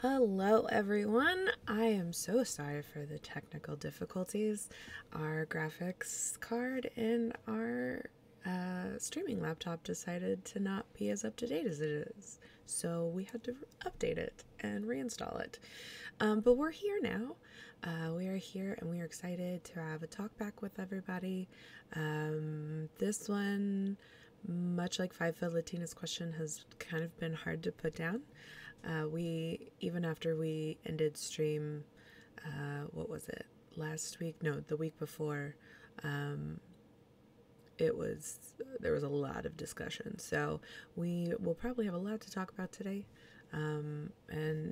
Hello, everyone. I am so sorry for the technical difficulties. Our graphics card in our streaming laptop decided to not be as up to date as it is, so we had to update it and reinstall it. But we're here now. We are here and we are excited to have a talk back with everybody. This one, much like Five Foot Latina's question, has kind of been hard to put down. Even after we ended stream, what was it, last week? No, the week before, there was a lot of discussion. So we will probably have a lot to talk about today. And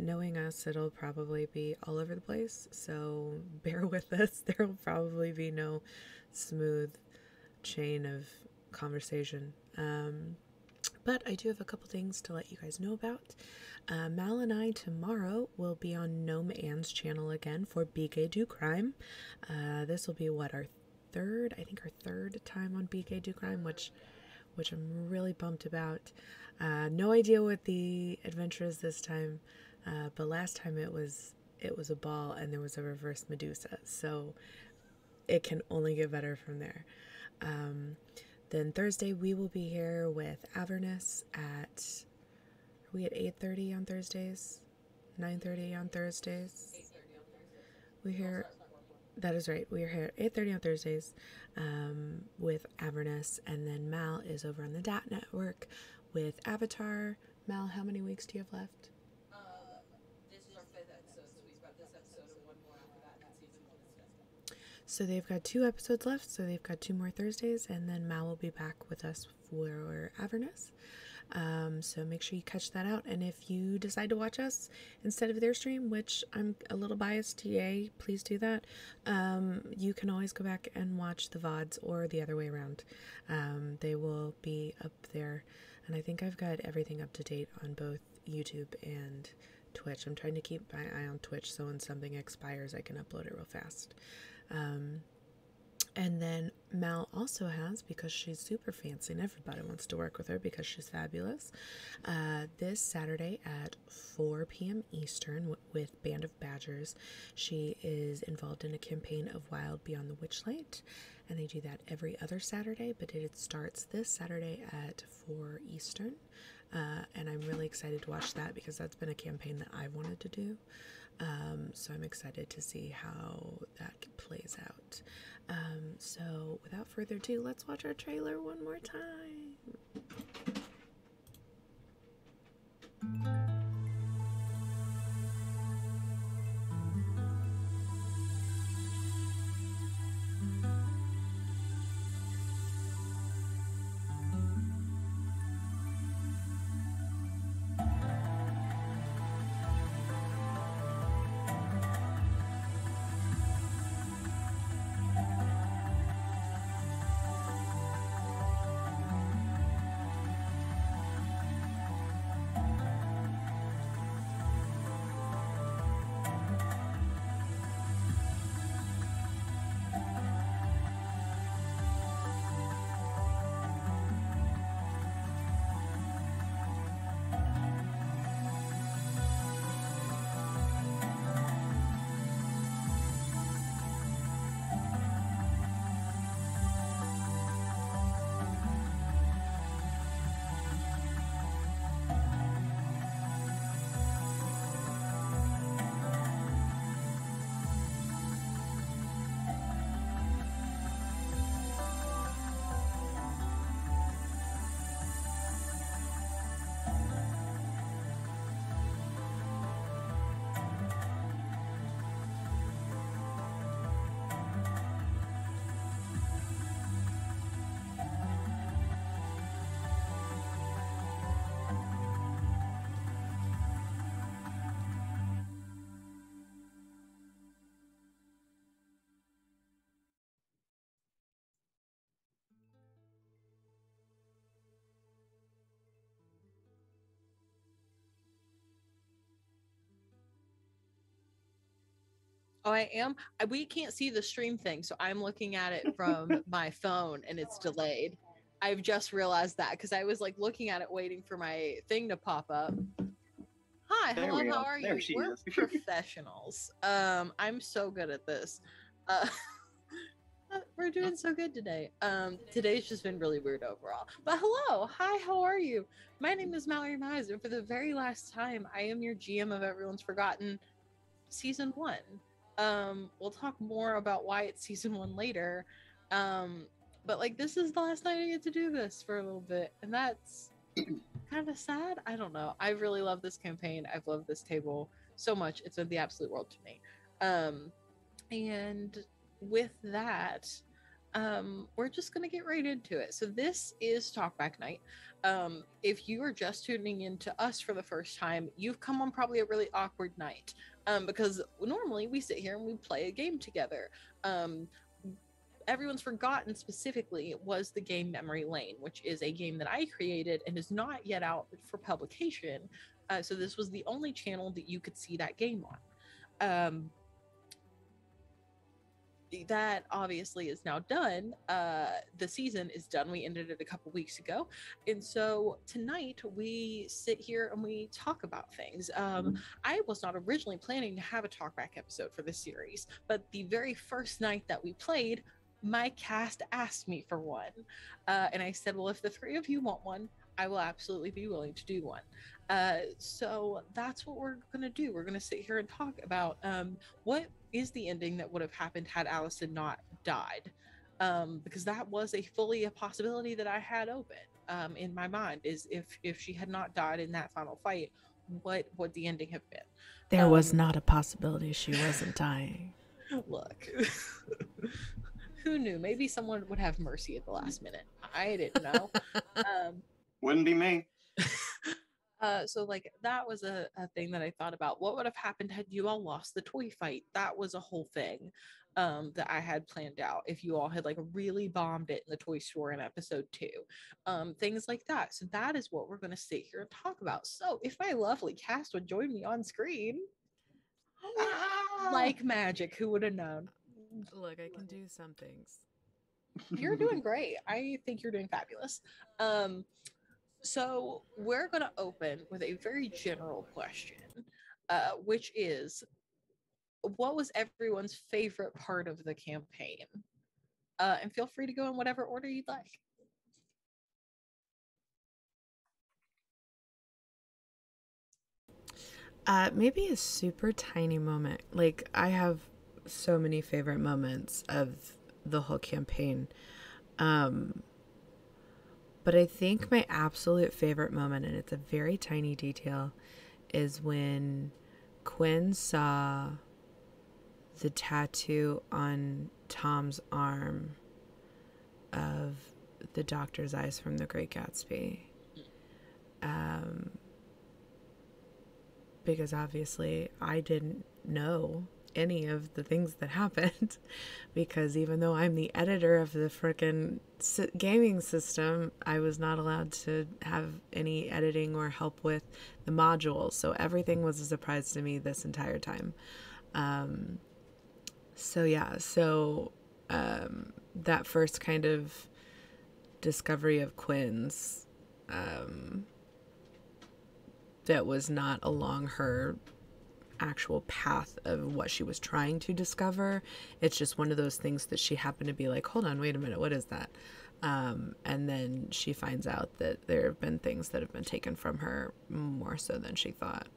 knowing us, it'll probably be all over the place. So bear with us. There will probably be no smooth chain of conversation. But I do have a couple things to let you guys know about. Mal and I tomorrow will be on Gnome Anne's channel again for BK Do Crime. This will be our third time on BK Do Crime, which I'm really pumped about. No idea what the adventure is this time, but last time it was a ball and there was a reverse Medusa, so it can only get better from there. Then Thursday we will be here with Avernus at, are we at 8:30 on Thursdays? 9:30 on Thursdays? 8:30 on Thursdays. We're here. That is right. We're here at 8:30 on Thursdays with Avernus, and then Mal is over on the DAT network with Avatar. Mal, how many weeks do you have left? This is our fifth episode, so we've got this episode and one more after that, and season 1 is done. So they've got 2 episodes left, so they've got 2 more Thursdays, and then Mal will be back with us for Avernus. So make sure you catch that out, and if you decide to watch us instead of their stream, which I'm a little biased, yay, please do that, you can always go back and watch the VODs or the other way around. They will be up there, and I think I've got everything up to date on both YouTube and Twitch. I'm trying to keep my eye on Twitch so when something expires I can upload it real fast. And then Mal also has, because she's super fancy and everybody wants to work with her because she's fabulous, this Saturday at 4 p.m. Eastern with Band of Badgers, she is involved in a campaign of Wild Beyond the Witchlight, and they do that every other Saturday, but it starts this Saturday at 4 Eastern, and I'm really excited to watch that because that's been a campaign that I wanted to do. So I'm excited to see how that plays out. So without further ado, let's watch our trailer one more time. Oh, I am. We can't see the stream thing, so I'm looking at it from my phone and it's delayed. I've just realized that because I was like looking at it waiting for my thing to pop up. Hi, There hello, we how go. are There you? she We're is. professionals. I'm so good at this. Uh, we're doing so good today. Today's just been really weird overall. But hello, hi, how are you? My name is Mallory Mize, and for the very last time, I am your GM of Everyone's Forgotten Season 1. We'll talk more about why it's Season 1 later. But like, this is the last night I get to do this for a little bit, and that's kind of sad. I don't know. I really love this campaign. I've loved this table so much. It's been the absolute world to me. And with that, we're just gonna get right into it. So this is Talkback Night. If you are just tuning in to us for the first time, you've come on probably a really awkward night. Because normally we sit here and we play a game together. Everyone's Forgotten specifically was the game Memory Lane, which is a game that I created and is not yet out for publication. So this was the only channel that you could see that game on. That obviously is now done. The season is done. We ended it a couple weeks ago. And so tonight we sit here and we talk about things. I was not originally planning to have a talkback episode for this series, but the very first night that we played, my cast asked me for one. And I said, well, if the three of you want one, I will absolutely be willing to do one. So that's what we're going to do. We're going to sit here and talk about what is the ending that would have happened had Allison not died. Because that was a possibility that I had open in my mind, is if she had not died in that final fight, what would the ending have been? There was not a possibility she wasn't dying. Look. Who knew? Maybe someone would have mercy at the last minute. I didn't know. Wouldn't be me. So like that was a thing that I thought about. What would have happened had you all lost the toy fight? That was a whole thing that I had planned out. If you all had like really bombed it in the toy store in episode 2, things like that. So that is what we're going to sit here and talk about. So if my lovely cast would join me on screen, like magic, who would have known? Look, I can do some things. You're doing great. I think you're doing fabulous. So we're going to open with a very general question, which is, what was everyone's favorite part of the campaign? And feel free to go in whatever order you'd like. Maybe a super tiny moment. Like, I have so many favorite moments of the whole campaign. But I think my absolute favorite moment, and it's a very tiny detail, is when Quinn saw the tattoo on Tom's arm of the doctor's eyes from The Great Gatsby. Because obviously I didn't know any of the things that happened, because even though I'm the editor of the frickin' gaming system, I was not allowed to have any editing or help with the modules, so everything was a surprise to me this entire time. That first kind of discovery of Quinn's, that was not along her actual path of what she was trying to discover. It's just one of those things that she happened to be like, hold on, wait a minute, what is that? And then she finds out that there have been things that have been taken from her more so than she thought.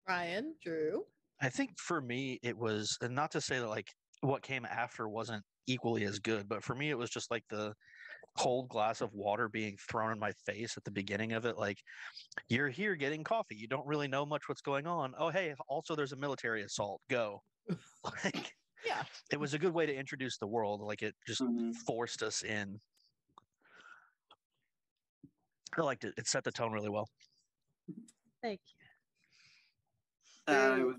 Ryan, Drew. I think for me, it was, and not to say that like what came after wasn't equally as good, but for me, it was just like the cold glass of water being thrown in my face at the beginning of it. Like, you're here getting coffee. You don't really know much what's going on. Oh, hey, also there's a military assault. Go. Like, Yeah. It was a good way to introduce the world. Like, it just forced us in. I liked it. It set the tone really well. Thank you.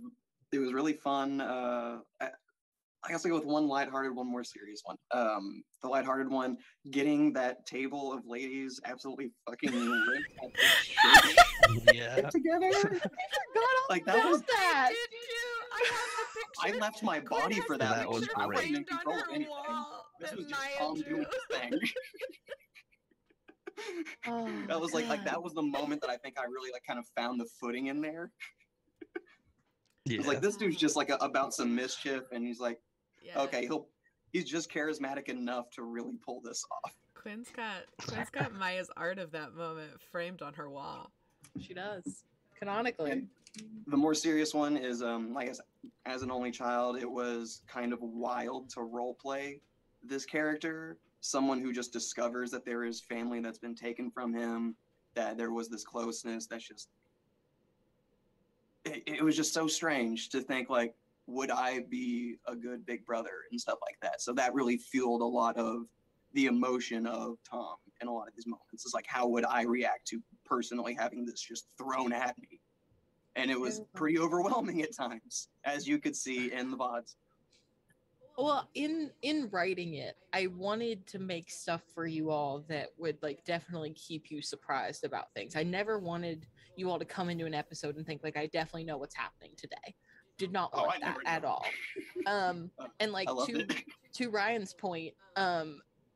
It was really fun. I guess I'll go with one lighthearted, one more serious one. The lighthearted one, getting that table of ladies absolutely fucking ripped at the Yeah. together. I forgot Like that was that. Did you? I have a picture. I left my body for that. That was I wasn't in great. control of anything. This was just Tom doing his thing. Oh, That was like God. that was the moment that I think I really like kind of found the footing in there. It was Yeah. like this dude's just like about some mischief, and he's like, Yeah. okay, he's just charismatic enough to really pull this off. Quinn's got Maya's art of that moment framed on her wall. She does. Canonically. And the more serious one is like as an only child, it was kind of wild to role play this character, someone who just discovers that there is family that's been taken from him, that there was this closeness that's just it was just so strange to think like, would I be a good big brother and stuff like that. So that really fueled a lot of the emotion of Tom in a lot of these moments. It's like, how would I react to personally having this just thrown at me? And it was pretty overwhelming at times, as you could see in the VODs. Well, in writing it, I wanted to make stuff for you all that would like definitely keep you surprised about things. I never wanted you all to come into an episode and think like I definitely know what's happening today. Did not want that at all. And like to Ryan's point,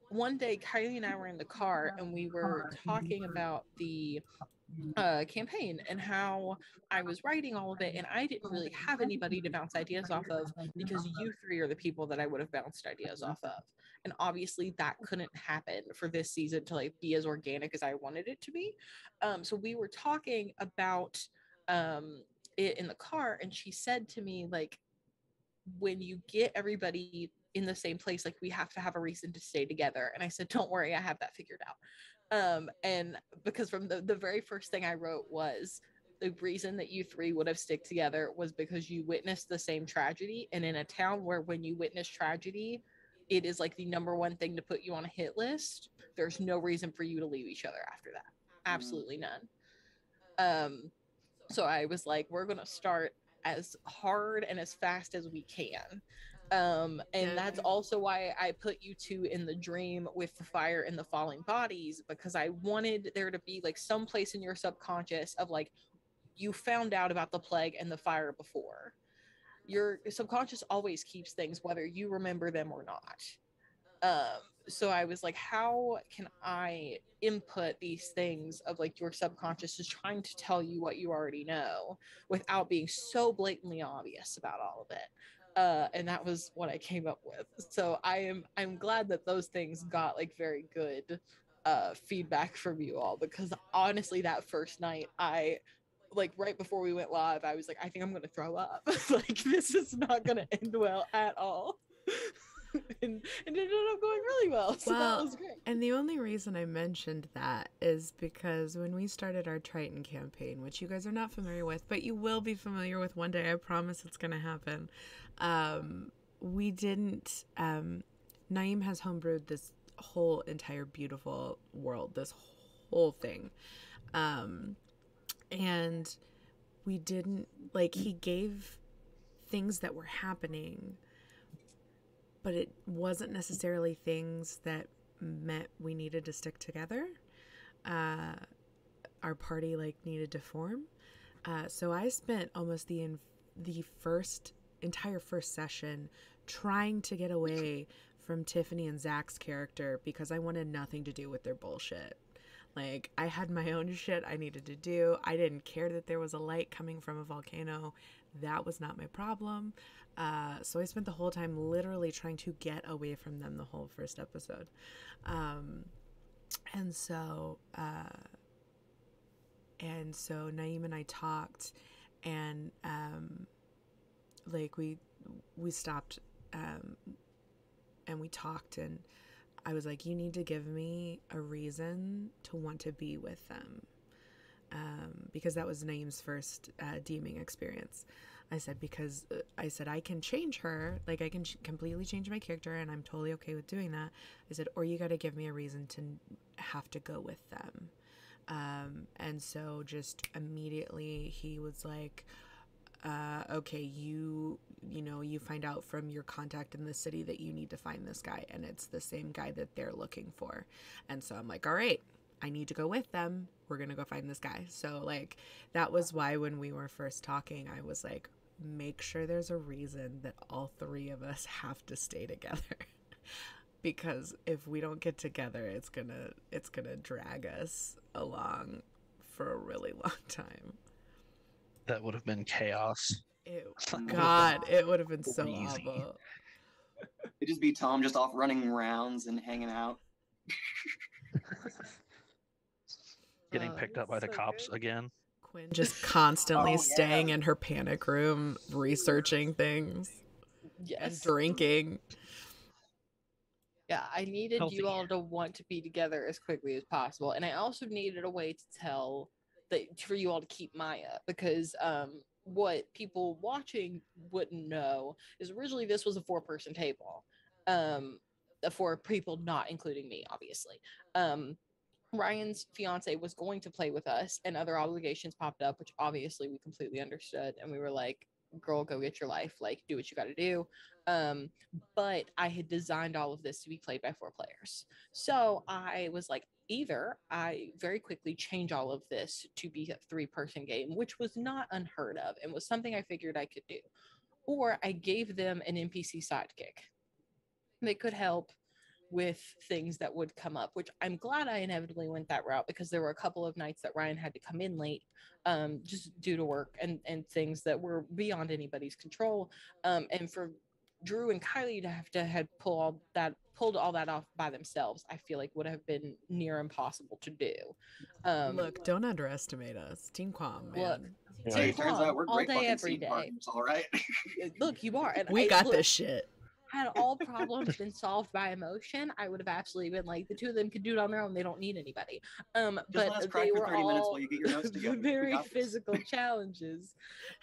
one day Kylie and I were in the car and we were talking about the campaign and how I was writing all of it, and I didn't really have anybody to bounce ideas off of because you three are the people that I would have bounced ideas off of. And obviously that couldn't happen for this season to like be as organic as I wanted it to be. So we were talking about it in the car, and she said to me, like, when you get everybody in the same place, like we have to have a reason to stay together. And I said, don't worry, I have that figured out. And because from the very first thing I wrote was the reason that you three would have stick together was because you witnessed the same tragedy, and in a town where when you witness tragedy it is like the number one thing to put you on a hit list, there's no reason for you to leave each other after that. Absolutely none. So I was like, we're gonna start as hard and as fast as we can. And that's also why I put you two in the dream with the fire and the falling bodies, because I wanted there to be like some place in your subconscious of like, you found out about the plague and the fire before. Your subconscious always keeps things whether you remember them or not. So I was like, how can I input these things of like your subconscious is trying to tell you what you already know without being so blatantly obvious about all of it. And that was what I came up with. So I'm glad that those things got like very good feedback from you all, because honestly that first night I like right before we went live I was like, I think I'm gonna throw up. Like this is not gonna end well at all. and it ended up going really well. So that was great. And the only reason I mentioned that is because when we started our Triton campaign, which you guys are not familiar with, but you will be familiar with one day, I promise it's going to happen. We didn't, Naeem has homebrewed this whole entire beautiful world, this whole thing. And we didn't, like, he gave things that were happening, but it wasn't necessarily things that meant we needed to stick together. Our party like needed to form. So I spent almost the entire first session trying to get away from Tiffany and Zach's character because I wanted nothing to do with their bullshit. Like, I had my own shit I needed to do. I didn't care that there was a light coming from a volcano. That was not my problem. So I spent the whole time literally trying to get away from them the whole first episode. And so Naeem and I talked, and like we stopped and we talked, and I was like, you need to give me a reason to want to be with them. Because that was Naeem's first DMing experience. I said, I can change her. Like, I can completely change my character, and I'm totally okay with doing that. I said, or you got to give me a reason to have to go with them. And so just immediately he was like, okay, you find out from your contact in the city that you need to find this guy, and it's the same guy that they're looking for. And so I'm like, all right, I need to go with them. We're going to go find this guy. So like, that was why when we were first talking, I was like, make sure there's a reason that all three of us have to stay together. because if we don't get together, it's gonna drag us along for a really long time. That would have been chaos. God, it would have been so Crazy. awful. It'd just be Tom just off running rounds and hanging out. Getting picked up by the cops again. Quinn just constantly Oh, staying yeah. in her panic room, researching things and drinking. Yeah, I needed Healthy. you all to want to be together as quickly as possible, and I also needed a way to tell that for you all to keep Maya, because what people watching wouldn't know is originally this was a 4-person table, for people not including me, obviously. Ryan's fiance was going to play with us, and other obligations popped up, which obviously we completely understood, and we were like, girl, go get your life, like do what you got to do. But I had designed all of this to be played by 4 players, so I was like, either I very quickly change all of this to be a 3-person game, which was not unheard of and was something I figured I could do, or I gave them an NPC sidekick. They could help with things that would come up, which I'm glad I inevitably went that route, because there were a couple of nights that Ryan had to come in late, just due to work and things that were beyond anybody's control. And for Drew and Kylie to have pulled all that off by themselves, I feel like would have been near impossible to do. Look, don't underestimate us. Team Quam, man. Look, So it turns out we're all great day, fucking every scene day. partners, all right? Look, you are. And We got this shit. Had all problems been solved by emotion, I would have absolutely been like, the two of them could do it on their own. They don't need anybody. Just let us But cry they for were 30 minutes all while you get your notes together. We very got this. physical challenges.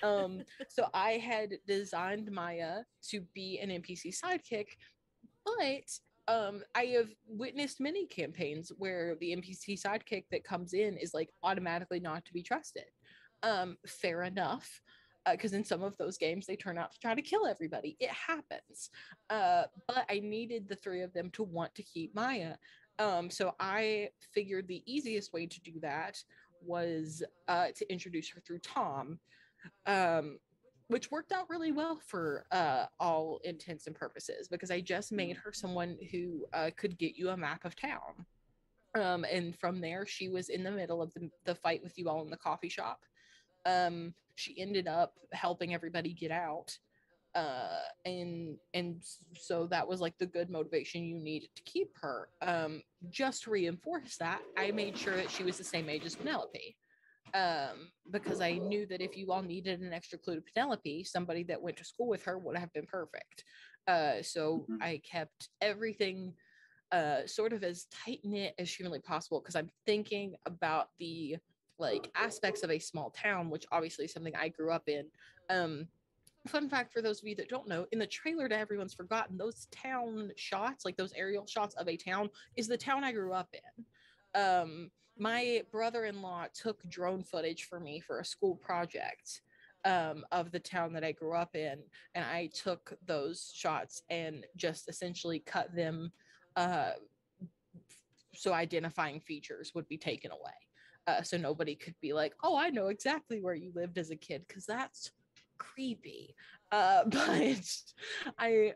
So I had designed Maya to be an NPC sidekick, but I have witnessed many campaigns where the NPC sidekick that comes in is like automatically not to be trusted. Fair enough. Because in some of those games they turn out to try to kill everybody. It happens. But I needed the 3 of them to want to keep Maya. So I figured the easiest way to do that was to introduce her through Tom, which worked out really well for all intents and purposes, because I just made her someone who could get you a map of town. And from there, she was in the middle of the fight with you all in the coffee shop. She ended up helping everybody get out, and so that was like the good motivation you needed to keep her. Just to reinforce that, I made sure that she was the same age as Penelope, because I knew that if you all needed an extra clue to Penelope, somebody that went to school with her would have been perfect. So I kept everything sort of as tight knit as humanly possible, because I'm thinking about the like aspects of a small town, which obviously is something I grew up in. Fun fact for those of you that don't know, in the trailer to Everyone's Forgotten, those town shots, like those aerial shots of a town, is the town I grew up in. My brother-in-law took drone footage for me for a school project of the town that I grew up in, and I took those shots and just essentially cut them so identifying features would be taken away. So nobody could be like, oh, I know exactly where you lived as a kid, because that's creepy. But I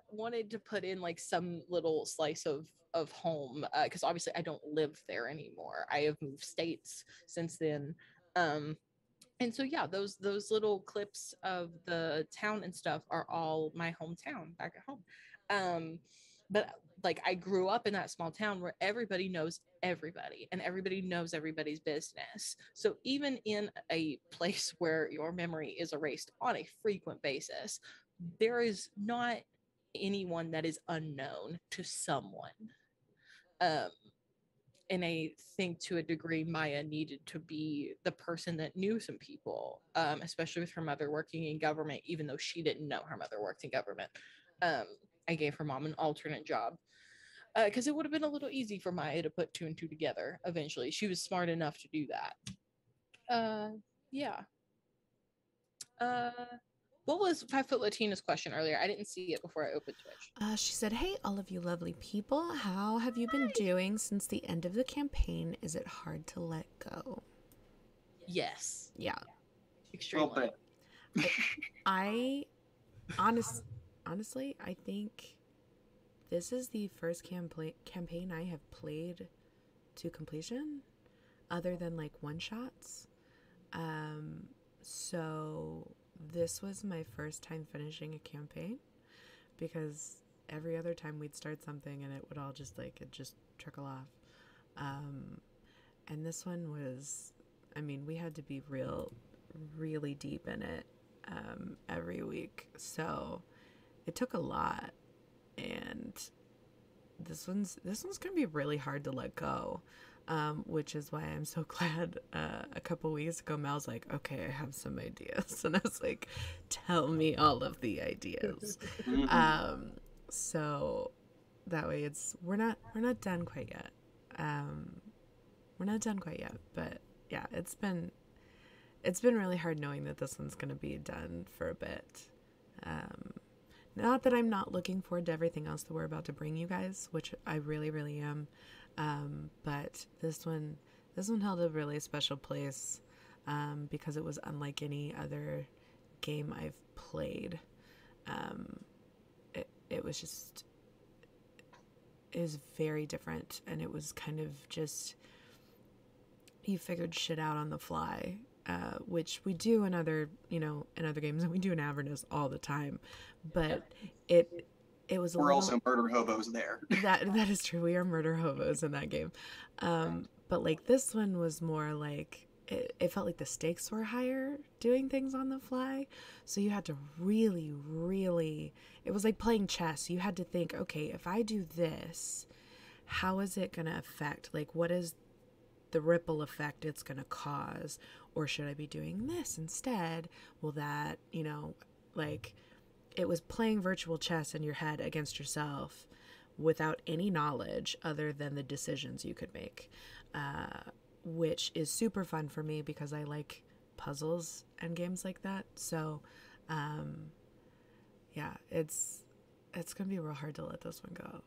wanted to put in like some little slice of home, because obviously I don't live there anymore. I have moved states since then. And so yeah, those little clips of the town and stuff are all my hometown back at home. But like I grew up in that small town where everybody knows everybody and everybody knows everybody's business. So even in a place where your memory is erased on a frequent basis, there is not anyone that is unknown to someone. And I think to a degree, Maya needed to be the person that knew some people, especially with her mother working in government, even though she didn't know her mother worked in government. I gave her mom an alternate job because it would have been a little easy for Maya to put 2 and 2 together eventually. She was smart enough to do that. Yeah. What was 5 Foot Latina's question earlier? I didn't see it before I opened Twitch. She said, hey, all of you lovely people, how have you been doing since the end of the campaign? Is it hard to let go? Yes. Yeah. Extremely. I honestly, I think this is the first campaign I have played to completion, other than like one shots. So this was my first time finishing a campaign, because every other time we'd start something and it would all just trickle off. And this one was, I mean, we had to be really deep in it every week. So it took a lot, and this one's gonna be really hard to let go. Which is why I'm so glad a couple weeks ago Mal's like, okay, I have some ideas. And I was like, tell me all of the ideas. So that way we're not done quite yet. We're not done quite yet, but yeah, it's been really hard knowing that this one's going to be done for a bit. Not that I'm not looking forward to everything else that we're about to bring you guys, which I really, really am. But this one held a really special place, because it was unlike any other game I've played. It was very different, and it was kind of just, you figured shit out on the fly, which we do in other games, and we do in Avernus all the time, but it was we're also murder hobos there. That is true. We are murder hobos in that game. But like this one was more like, it felt like the stakes were higher doing things on the fly. So you had to really, really, it was like playing chess. You had to think, okay, if I do this, how is it going to affect? Like, what is the ripple effect it's going to cause? Or should I be doing this instead? Will that, like, it was playing virtual chess in your head against yourself without any knowledge other than the decisions you could make, which is super fun for me because I like puzzles and games like that. So, yeah, it's going to be real hard to let this one go.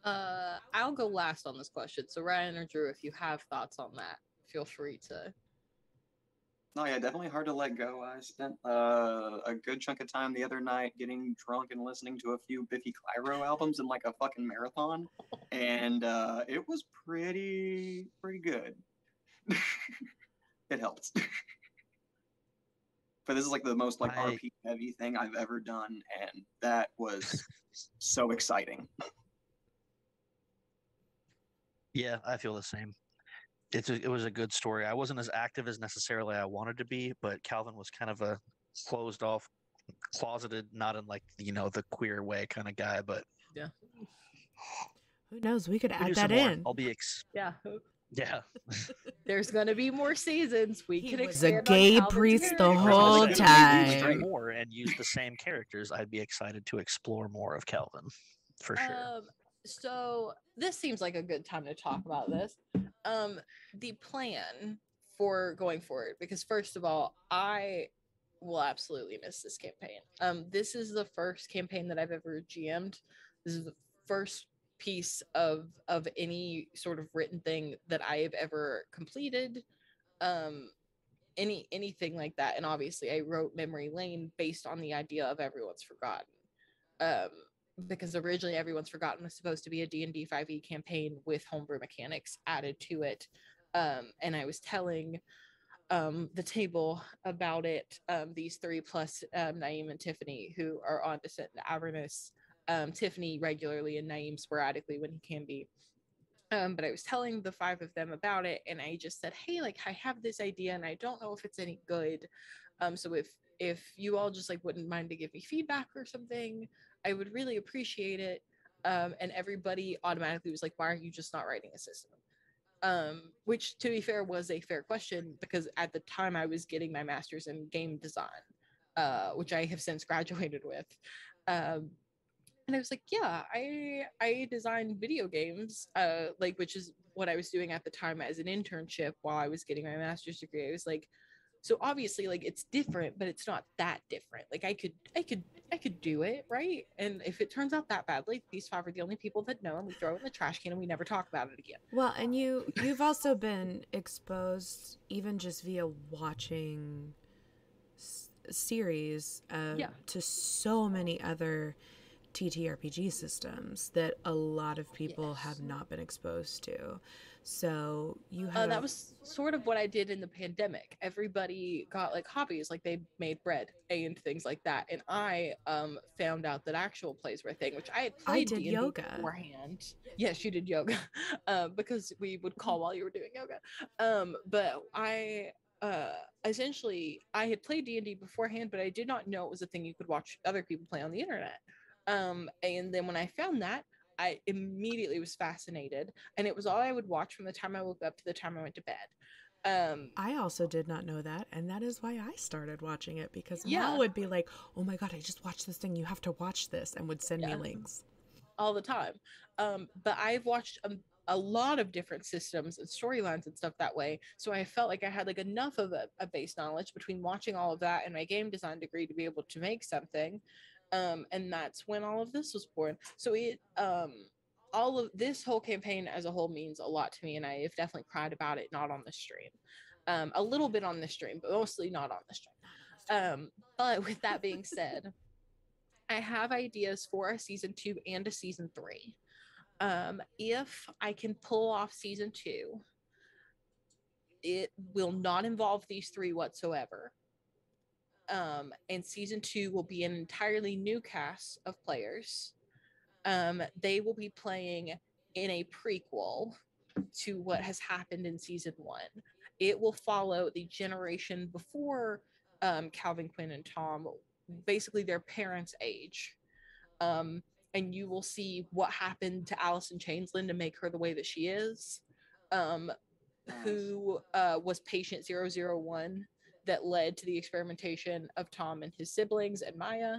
Yeah. I'll go last on this question. So Ryan or Drew, if you have thoughts on that, feel free to. No, yeah, definitely hard to let go. I spent a good chunk of time the other night getting drunk and listening to a few Biffy Clyro albums in like a fucking marathon, and it was pretty good. It helps. But this is like the most like RP heavy thing I've ever done, and that was so exciting. Yeah, I feel the same. It was a good story. I wasn't as active as necessarily I wanted to be, but Calvin was kind of a closed off, closeted, not in like the queer way kind of guy, but yeah. Who knows? We could add that in. I'll be yeah. There's gonna be more seasons. We He can was a expand gay on priest the Calvin's whole character. time. more and use the same characters. I'd be excited to explore more of Calvin, for sure. So this seems like a good time to talk about this. The plan for going forward, because first of all, I will absolutely miss this campaign. This is the first campaign that I've ever GM'd. This is the first piece of any sort of written thing that I have ever completed. Anything like that. And obviously I wrote Memory Lane based on the idea of Everyone's Forgotten. Because originally Everyone's Forgotten was supposed to be a D&D 5e campaign with homebrew mechanics added to it. And I was telling the table about it, these three plus Naeem and Tiffany, who are on Descent into Avernus, Tiffany regularly and Naeem sporadically when he can be. But I was telling the five of them about it, and I just said, hey, like, I have this idea and I don't know if it's any good. So if you all just like wouldn't mind to give me feedback or something, I would really appreciate it. And everybody automatically was like, why aren't you just not writing a system? Which, to be fair, was a fair question, because at the time I was getting my master's in game design, which I have since graduated with. And I was like, yeah, I design video games, like, which is what I was doing at the time as an internship while I was getting my master's degree. I was like, so obviously, like, it's different, but it's not that different. Like, I could do it, right? And if it turns out that badly, these five are the only people that know, and we throw it in the trash can and we never talk about it again. Well, and you've also been exposed, even just via watching series, to so many other TTRPG systems that a lot of people Yes. have not been exposed to. So you have That was sort of what I did in the pandemic. Everybody got like hobbies, like they made bread and things like that. And I found out that actual plays were a thing, which I had I played did D&D yoga. beforehand. Yes, you did yoga, because we would call while you were doing yoga. But I essentially I had played D&D beforehand, but I did not know it was a thing you could watch other people play on the internet. And then when I found that, I immediately was fascinated, and it was all I would watch from the time I woke up to the time I went to bed. I also did not know that, and that is why I started watching it, because Mal Yeah, would be like, "Oh my god, I just watched this thing. You have to watch this," and would send me yeah, links. all the time. But I've watched a lot of different systems and storylines and stuff that way, so I felt like I had like enough of a base knowledge between watching all of that and my game design degree to be able to make something. And that's when all of this was born. So it all of this whole campaign as a whole means a lot to me, and I have definitely cried about it, not on the stream. A little bit on the stream, but mostly not on the stream. But with that being said, I have ideas for a season 2 and a season 3. If I can pull off season 2, it will not involve these 3 whatsoever. And season 2 will be an entirely new cast of players. They will be playing in a prequel to what has happened in season 1. It will follow the generation before Calvin, Quinn, and Tom, basically their parents' age. Um, and you will see what happened to Allison Changeland to make her the way that she is. Who was patient 001 that led to the experimentation of Tom and his siblings and Maya.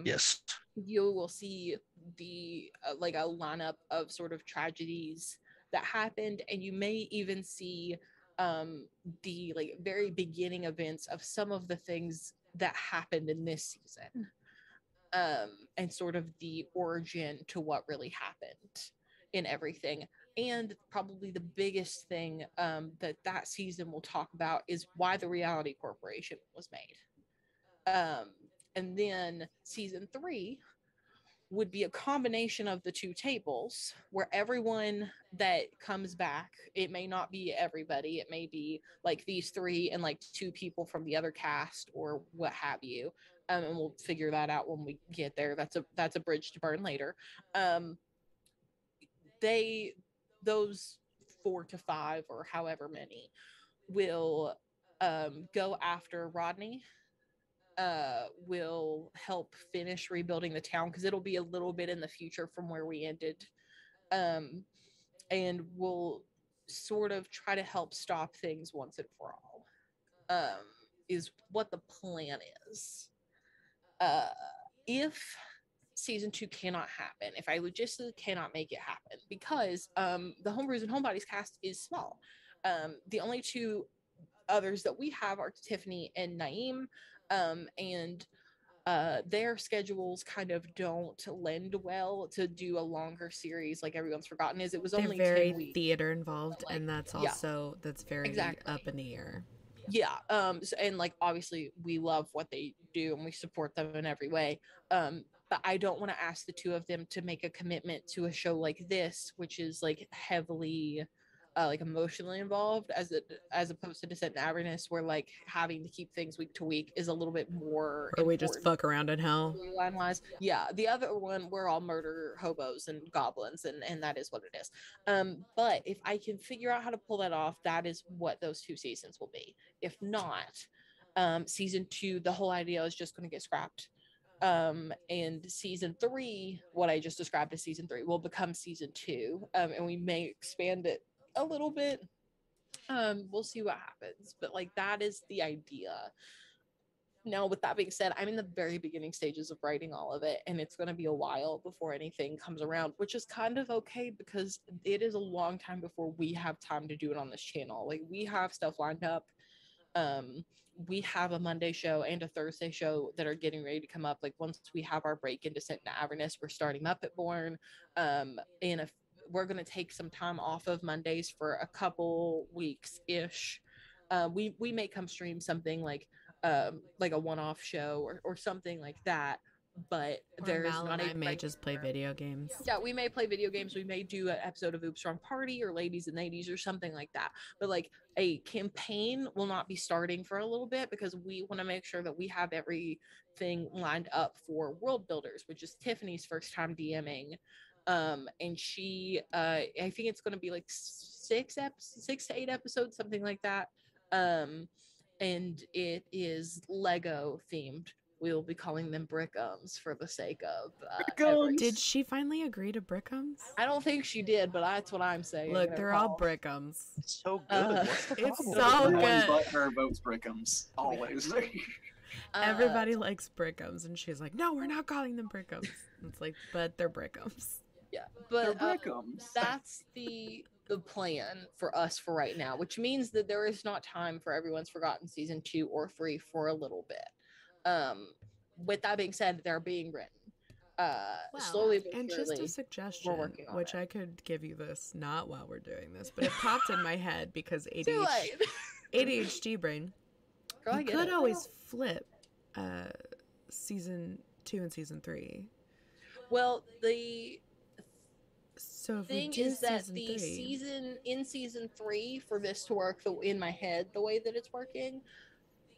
Yes. You will see the like a lineup of sort of tragedies that happened, and you may even see the like very beginning events of some of the things that happened in this season, and sort of the origin to what really happened in everything. And probably the biggest thing that season will talk about is why the Reality Corporation was made. And then season 3 would be a combination of the 2 tables where everyone that comes back, it may not be everybody, it may be like these 3 and like 2 people from the other cast or what have you. And we'll figure that out when we get there. That's a bridge to burn later. They those 4 to 5 or however many will go after Rodney, will help finish rebuilding the town because it'll be a little bit in the future from where we ended, um, and will sort of try to help stop things once and for all, is what the plan is. If season 2 cannot happen, if I logistically cannot make it happen, because the Homebrews and Homebodies cast is small. The only 2 others that we have are Tiffany and Naeem, and their schedules kind of don't lend well to do a longer series like Everyone's Forgotten is. It was They're only very 10 weeks. theater involved, Like, and that's yeah, also that's very exactly. up in the air. Yeah. And like obviously we love what they do and we support them in every way. But I don't want to ask the 2 of them to make a commitment to a show like this, which is like heavily like emotionally involved, as opposed to Descent and Avernus, where like having to keep things week to week is a little bit more Or we just important fuck around in hell. storyline wise. Yeah, the other one, we're all murder hobos and goblins, and that is what it is. But if I can figure out how to pull that off, that is what those 2 seasons will be. If not, season 2, the whole idea is just going to get scrapped. And season 3, what I just described as season 3, will become season 2, and we may expand it a little bit. We'll see what happens, but like that is the idea. Now, with that being said, I'm in the very beginning stages of writing all of it, and it's going to be a while before anything comes around, which is kind of okay because it is a long time before we have time to do it on this channel. Like, we have stuff lined up. We have a Monday show and a Thursday show that are getting ready to come up. Like, once we have our break in Descent into Avernus, we're starting Muppet Born. We're going to take some time off of Mondays for a couple weeks ish. We may come stream something like a one-off show or something like that, but Or there is Mal not and a I may just play video games. Yeah, we may play video games. We may do an episode of Oops Wrong Party or Ladies and Ladies or something like that. But like a campaign will not be starting for a little bit because we want to make sure that we have everything lined up for World Builders, which is Tiffany's first time DMing. And she, I think it's going to be like 6 to 8 episodes, something like that. And it is Lego themed. We will be calling them Brickums for the sake of Brickums! Did she finally agree to Brickums? I don't think she did, but that's what I'm saying. Look, they're all Brickums. It's so good. What's the It's problem? so Everyone good. but her votes Brickums. Always. Everybody likes Brickums, and she's like, no, we're not calling them Brickums. It's like, but they're Brickums. Yeah, They're but Brickums. that's the plan for us for right now, which means that there is not time for Everyone's Forgotten season 2 or 3 for a little bit. With that being said, they're being written. Slowly but and surely, just a suggestion, working on which it. I could give you this not while we're doing this, but it popped in my head because Too late. ADHD brain. Girl, I You get could it. always flip season 2 and season 3. Well, the So if thing we do is that season the 3, season 3 for this to work in my head the way that it's working,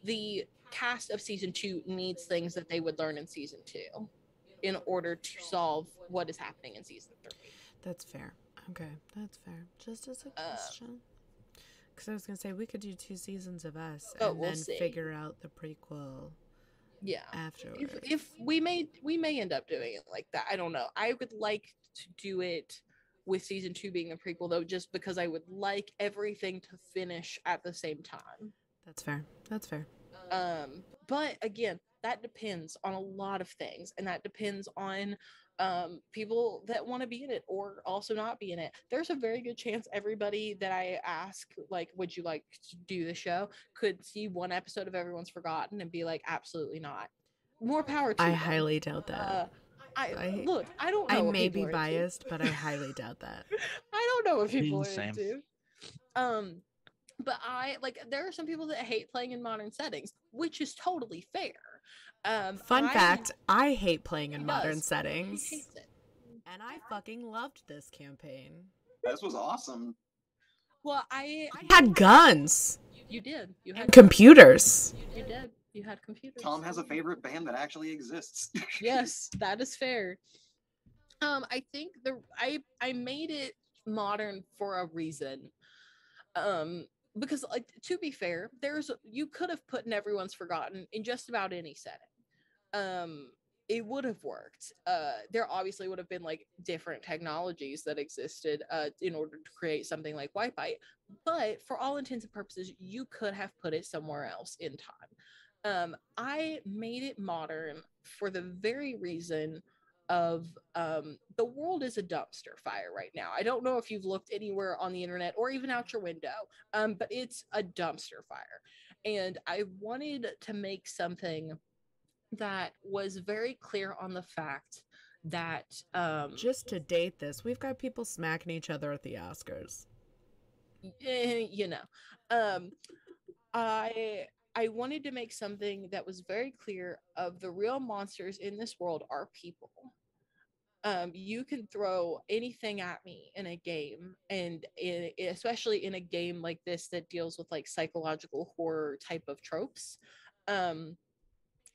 the cast of season 2 needs things that they would learn in season 2 in order to solve what is happening in season 3. that's fair. Okay, that's fair. Just a suggestion. Because I was gonna say we could do 2 seasons of us and we'll then see. figure out the prequel Yeah. afterwards. If we may end up doing it like that. I don't know. I would like to do it with season 2 being the prequel though, just because I would like everything to finish at the same time. That's fair. That's fair. But again, that depends on a lot of things, and that depends on people that want to be in it or also not be in it. There's a very good chance everybody that I ask, like, would you like to do the show, could see one episode of Everyone's Forgotten and be like, absolutely not. More power to I them. highly doubt that. Look, I don't know. I what may people be are biased, but I highly doubt that. I don't know what people are Same. into. But there are some people that hate playing in modern settings, which is totally fair. Fun fact, I hate playing in He modern does. settings. He hates it. And I fucking loved this campaign. This was awesome. Well, I Had guns. you did. You And had computers. You did. You had computers. Tom has a favorite band that actually exists. Yes, that is fair. I think I made it modern for a reason. Because like, to be fair, you could have put in Everyone's Forgotten in just about any setting. It would have worked. There obviously would have been like different technologies that existed in order to create something like White Bite, but for all intents and purposes, you could have put it somewhere else in time. I made it modern for the very reason of the world is a dumpster fire right now. I don't know if you've looked anywhere on the internet or even out your window, but it's a dumpster fire. And I wanted to make something that was very clear on the fact that Just to date this, we've got people smacking each other at the Oscars. I wanted to make something that was very clear of the real monsters in this world are people. You can throw anything at me in a game, and especially in a game like this that deals with like psychological horror type of tropes.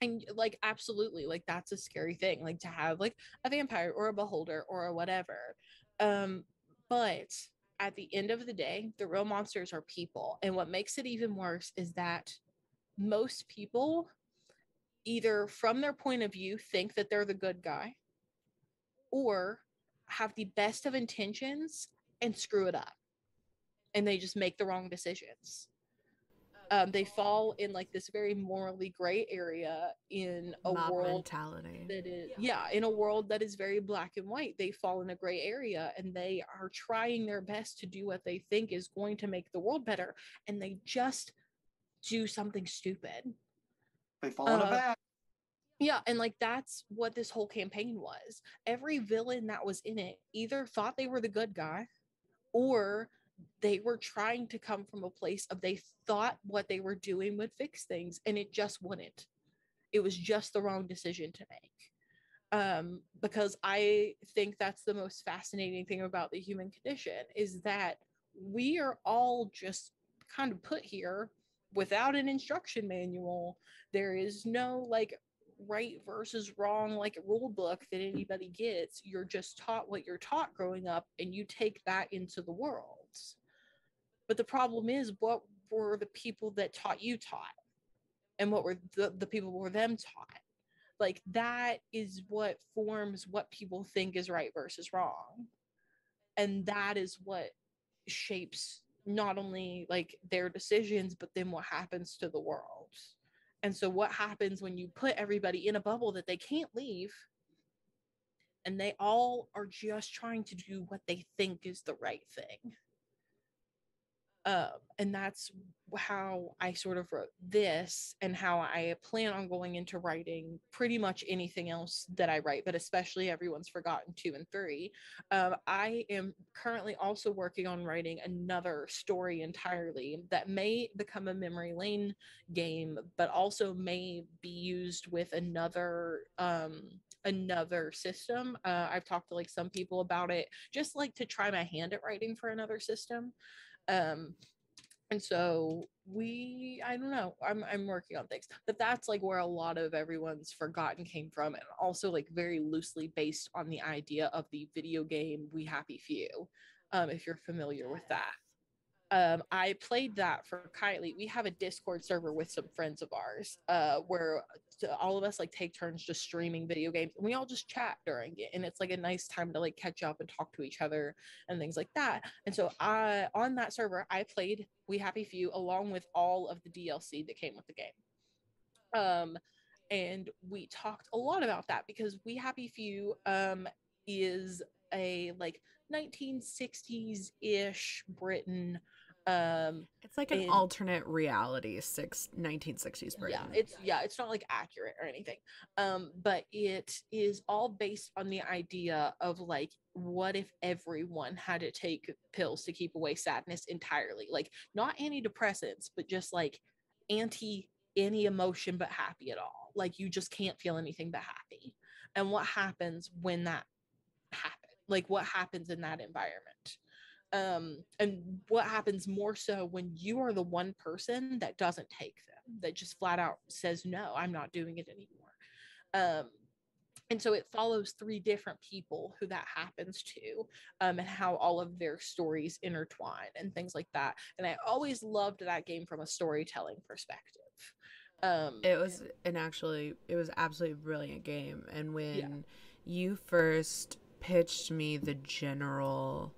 And like, absolutely, like, that's a scary thing, like to have like a vampire or a beholder or a whatever. But at the end of the day, the real monsters are people. And what makes it even worse is that most people, either from their point of view, think that they're the good guy, or have the best of intentions and screw it up. And they just make the wrong decisions. They fall in like this very morally gray area in a Mob world mentality. that is, in a world that is very black and white. They fall in a gray area, and they are trying their best to do what they think is going to make the world better, and they just do something stupid. They fall in a vat. Yeah, and like, that's what this whole campaign was. Every villain that was in it either thought they were the good guy, or they were trying to come from a place of they thought what they were doing would fix things, and it just wouldn't. It was just the wrong decision to make. Because I think that's the most fascinating thing about the human condition, is that we are all just kind of put here without an instruction manual. There is no like right versus wrong like rule book that anybody gets. You're just taught what you're taught growing up, and you take that into the world. But the problem is, what were the people that taught you taught, and what were the people were them taught? Like, that is what forms what people think is right versus wrong, and that is what shapes not only like their decisions, but then what happens to the world. And so what happens when you put everybody in a bubble that they can't leave, and they all are just trying to do what they think is the right thing? And that's how I sort of wrote this, and how I plan on going into writing pretty much anything else that I write, but especially Everyone's Forgotten 2 and 3. I am currently also working on writing another story entirely that may become a memory lane game, but also may be used with another system. I've talked to like some people about it, just like to try my hand at writing for another system. um and so I don't know, I'm working on things, but that's like where a lot of Everyone's Forgotten came from, and also like very loosely based on the idea of the video game We Happy Few, if you're familiar with that. I played that for Kylie. We have a Discord server with some friends of ours, where all of us like take turns just streaming video games, and we all just chat during it, and it's like a nice time to like catch up and talk to each other and things like that. And so I on that server I played We Happy Few along with all of the DLC that came with the game. And we talked a lot about that because We Happy Few is a like 1960s ish Britain. It's like an And alternate reality 1960s Britain. it's not like accurate or anything. But it is all based on the idea of like, what if everyone had to take pills to keep away sadness entirely? Like, not antidepressants, but just like anti any emotion but happy at all. Like, you just can't feel anything but happy. And what happens when that happens? Like, what happens in that environment? And what happens more so when you are the one person that doesn't take them, that just flat out says, no, I'm not doing it anymore. And so it follows three different people who that happens to, and how all of their stories intertwine and things like that. And I always loved that game from a storytelling perspective. It was absolutely brilliant game. And when Yeah. you first pitched me the general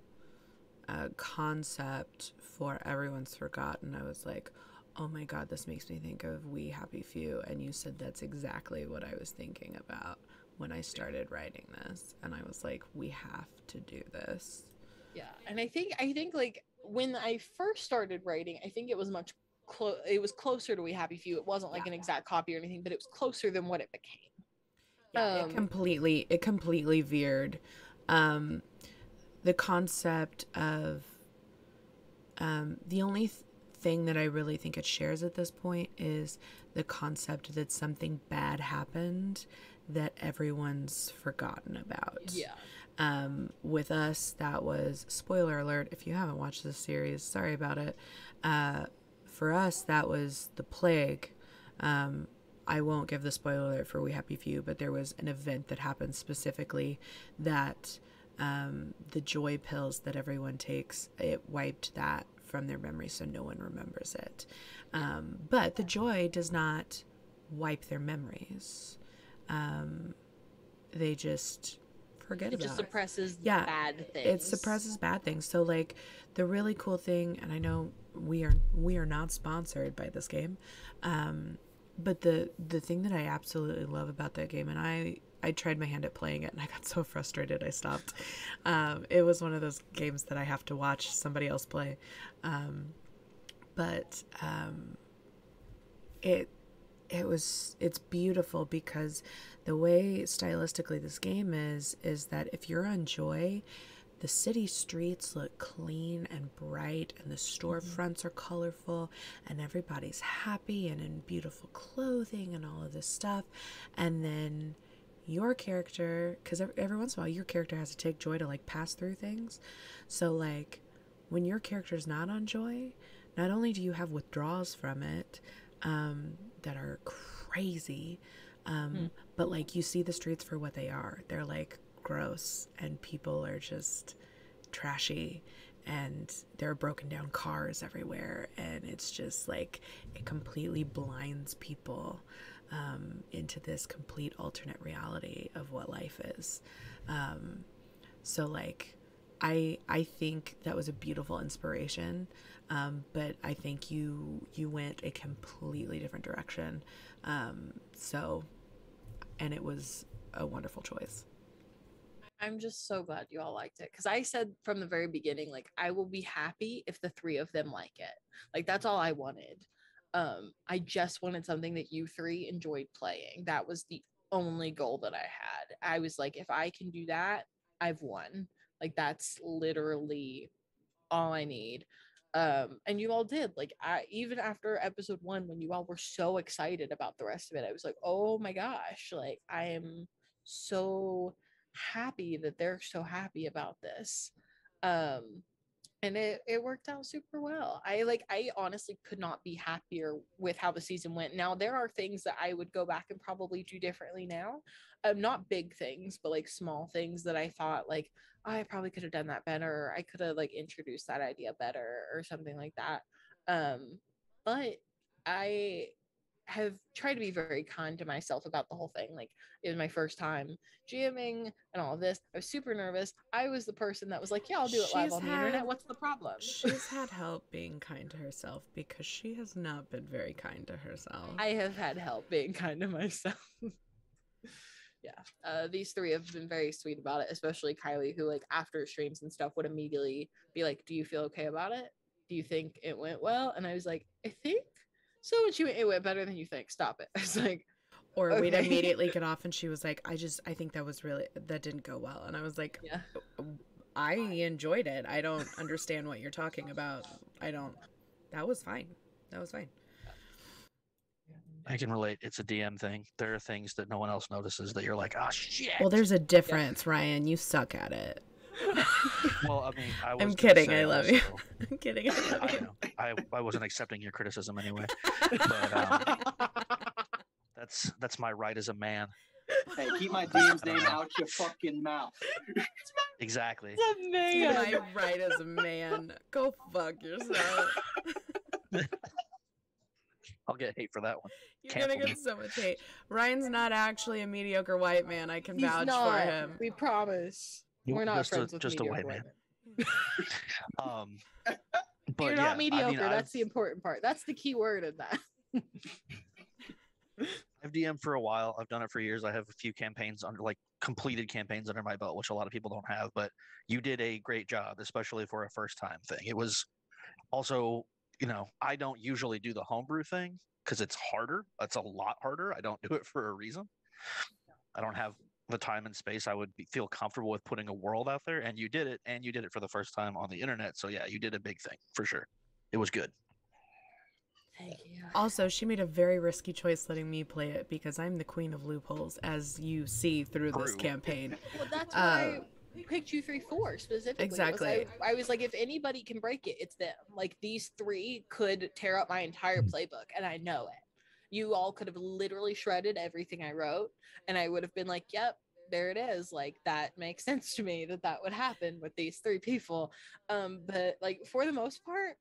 concept for Everyone's Forgotten, I was like, oh my god, this makes me think of We Happy Few. And you said that's exactly what I was thinking about when I started writing this. And I was like, we have to do this. Yeah. And I think like when I first started writing, I think it was it was closer to We Happy Few. It wasn't like an exact copy or anything, but it was closer than what it became. Yeah, it completely veered. The concept of the only thing that I really think it shares at this point is the concept that something bad happened that everyone's forgotten about. Yeah. With us, that was, spoiler alert, if you haven't watched this series, sorry about it. For us, that was the plague. I won't give the spoiler alert for We Happy Few, but there was an event that happened specifically that the joy pills that everyone takes, it wiped that from their memory, so no one remembers it. But the joy does not wipe their memories. They just forget about it. It just suppresses bad things. It suppresses bad things. So like the really cool thing, and I know we are not sponsored by this game, but the thing that I absolutely love about that game, and I tried my hand at playing it and I got so frustrated I stopped. It was one of those games that I have to watch somebody else play. But it's beautiful because the way stylistically this game is that if you're on Joy, the city streets look clean and bright, and the storefronts are colorful, and everybody's happy and in beautiful clothing and all of this stuff. And then your character, because every once in a while your character has to take joy to like pass through things. So like when your character's not on joy, not only do you have withdrawals from it that are crazy, but like you see the streets for what they are. They're like gross and people are just trashy and there are broken down cars everywhere, and it's just like it completely blinds people into this complete alternate reality of what life is. So like I think that was a beautiful inspiration, but I think you went a completely different direction. So, and it was a wonderful choice. I'm just so glad you all liked it, because I said from the very beginning, like, I will be happy if the three of them like it. Like, that's all I wanted. I just wanted something that you three enjoyed playing. That was the only goal that I had. I was like, if I can do that, I've won. Like, that's literally all I need. And you all did. Like, I even after episode 1, when you all were so excited about the rest of it, I was like, oh my gosh, like, I am so happy that they're so happy about this. And it worked out super well. I honestly could not be happier with how the season went. Now there are things that I would go back and probably do differently now. Not big things, but like small things that I thought like, oh, I probably could have done that better, or I could have like introduced that idea better or something like that. But I have tried to be very kind to myself about the whole thing. Like, it was my first time GMing and all of this. I was super nervous. I was the person that was like, yeah, I'll do it live on the internet. What's the problem? She's had help being kind to herself, because she has not been very kind to herself. I have had help being kind to myself. Yeah. These three have been very sweet about it, especially Kylie, who like after streams and stuff would immediately be like, do you feel okay about it? Do you think it went well? And I was like, I think so. And she went, it went better than you think. Stop it. I was like, or okay. We'd immediately get off and she was like, I think that didn't go well. And I was like, yeah, I enjoyed it. I don't understand what you're talking about. That was fine. I can relate. It's a DM thing. There are things that no one else notices that you're like, oh shit. Well, there's a difference, yeah. Ryan. You suck at it. Well, I mean, I'm kidding. I love you. I'm kidding. I wasn't accepting your criticism anyway. But that's my right as a man. Hey, keep my DM's name out your fucking mouth. Exactly. My right as a man. Go fuck yourself. I'll get hate for that one. You're gonna get so much hate. Ryan's not actually a mediocre white man. I can vouch for him. We promise. We're not friends with mediocre white men. But you're not mediocre. I mean, that's the important part. That's the key word in that. I've DM'd for a while. I've done it for years. I have a few campaigns completed campaigns under my belt, which a lot of people don't have. But you did a great job, especially for a first time thing. It was also, I don't usually do the homebrew thing because it's harder. It's a lot harder. I don't do it for a reason. I don't have the time and space I would feel comfortable with putting a world out there, and you did it for the first time on the internet. So yeah, you did a big thing for sure. It was good. Thank you. Also, she made a very risky choice letting me play it, because I'm the queen of loopholes, as you see through this campaign. Well, that's why I picked you 3-4 specifically. Exactly. I was like, if anybody can break it, it's them. Like, these three could tear up my entire playbook, and I know it. You all could have literally shredded everything I wrote, and I would have been like, yep, there it is. Like, that makes sense to me that would happen with these three people. But like, for the most part,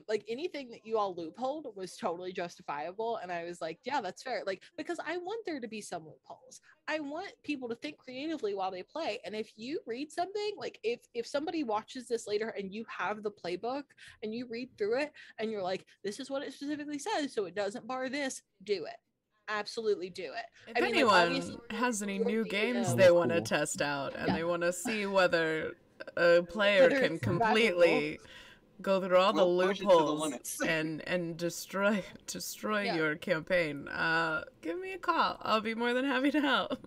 like, anything that you all loopholed was totally justifiable, and I was like, yeah, that's fair. Like, because I want there to be some loopholes. I want people to think creatively while they play. And if you read something, like, if somebody watches this later and you have the playbook and you read through it and you're like, this is what it specifically says, so it doesn't bar this, do it. Absolutely do it. If anyone has any new games they want to test out and they want to see whether a player can completely go through all the loopholes and destroy your campaign, give me a call. I'll be more than happy to help.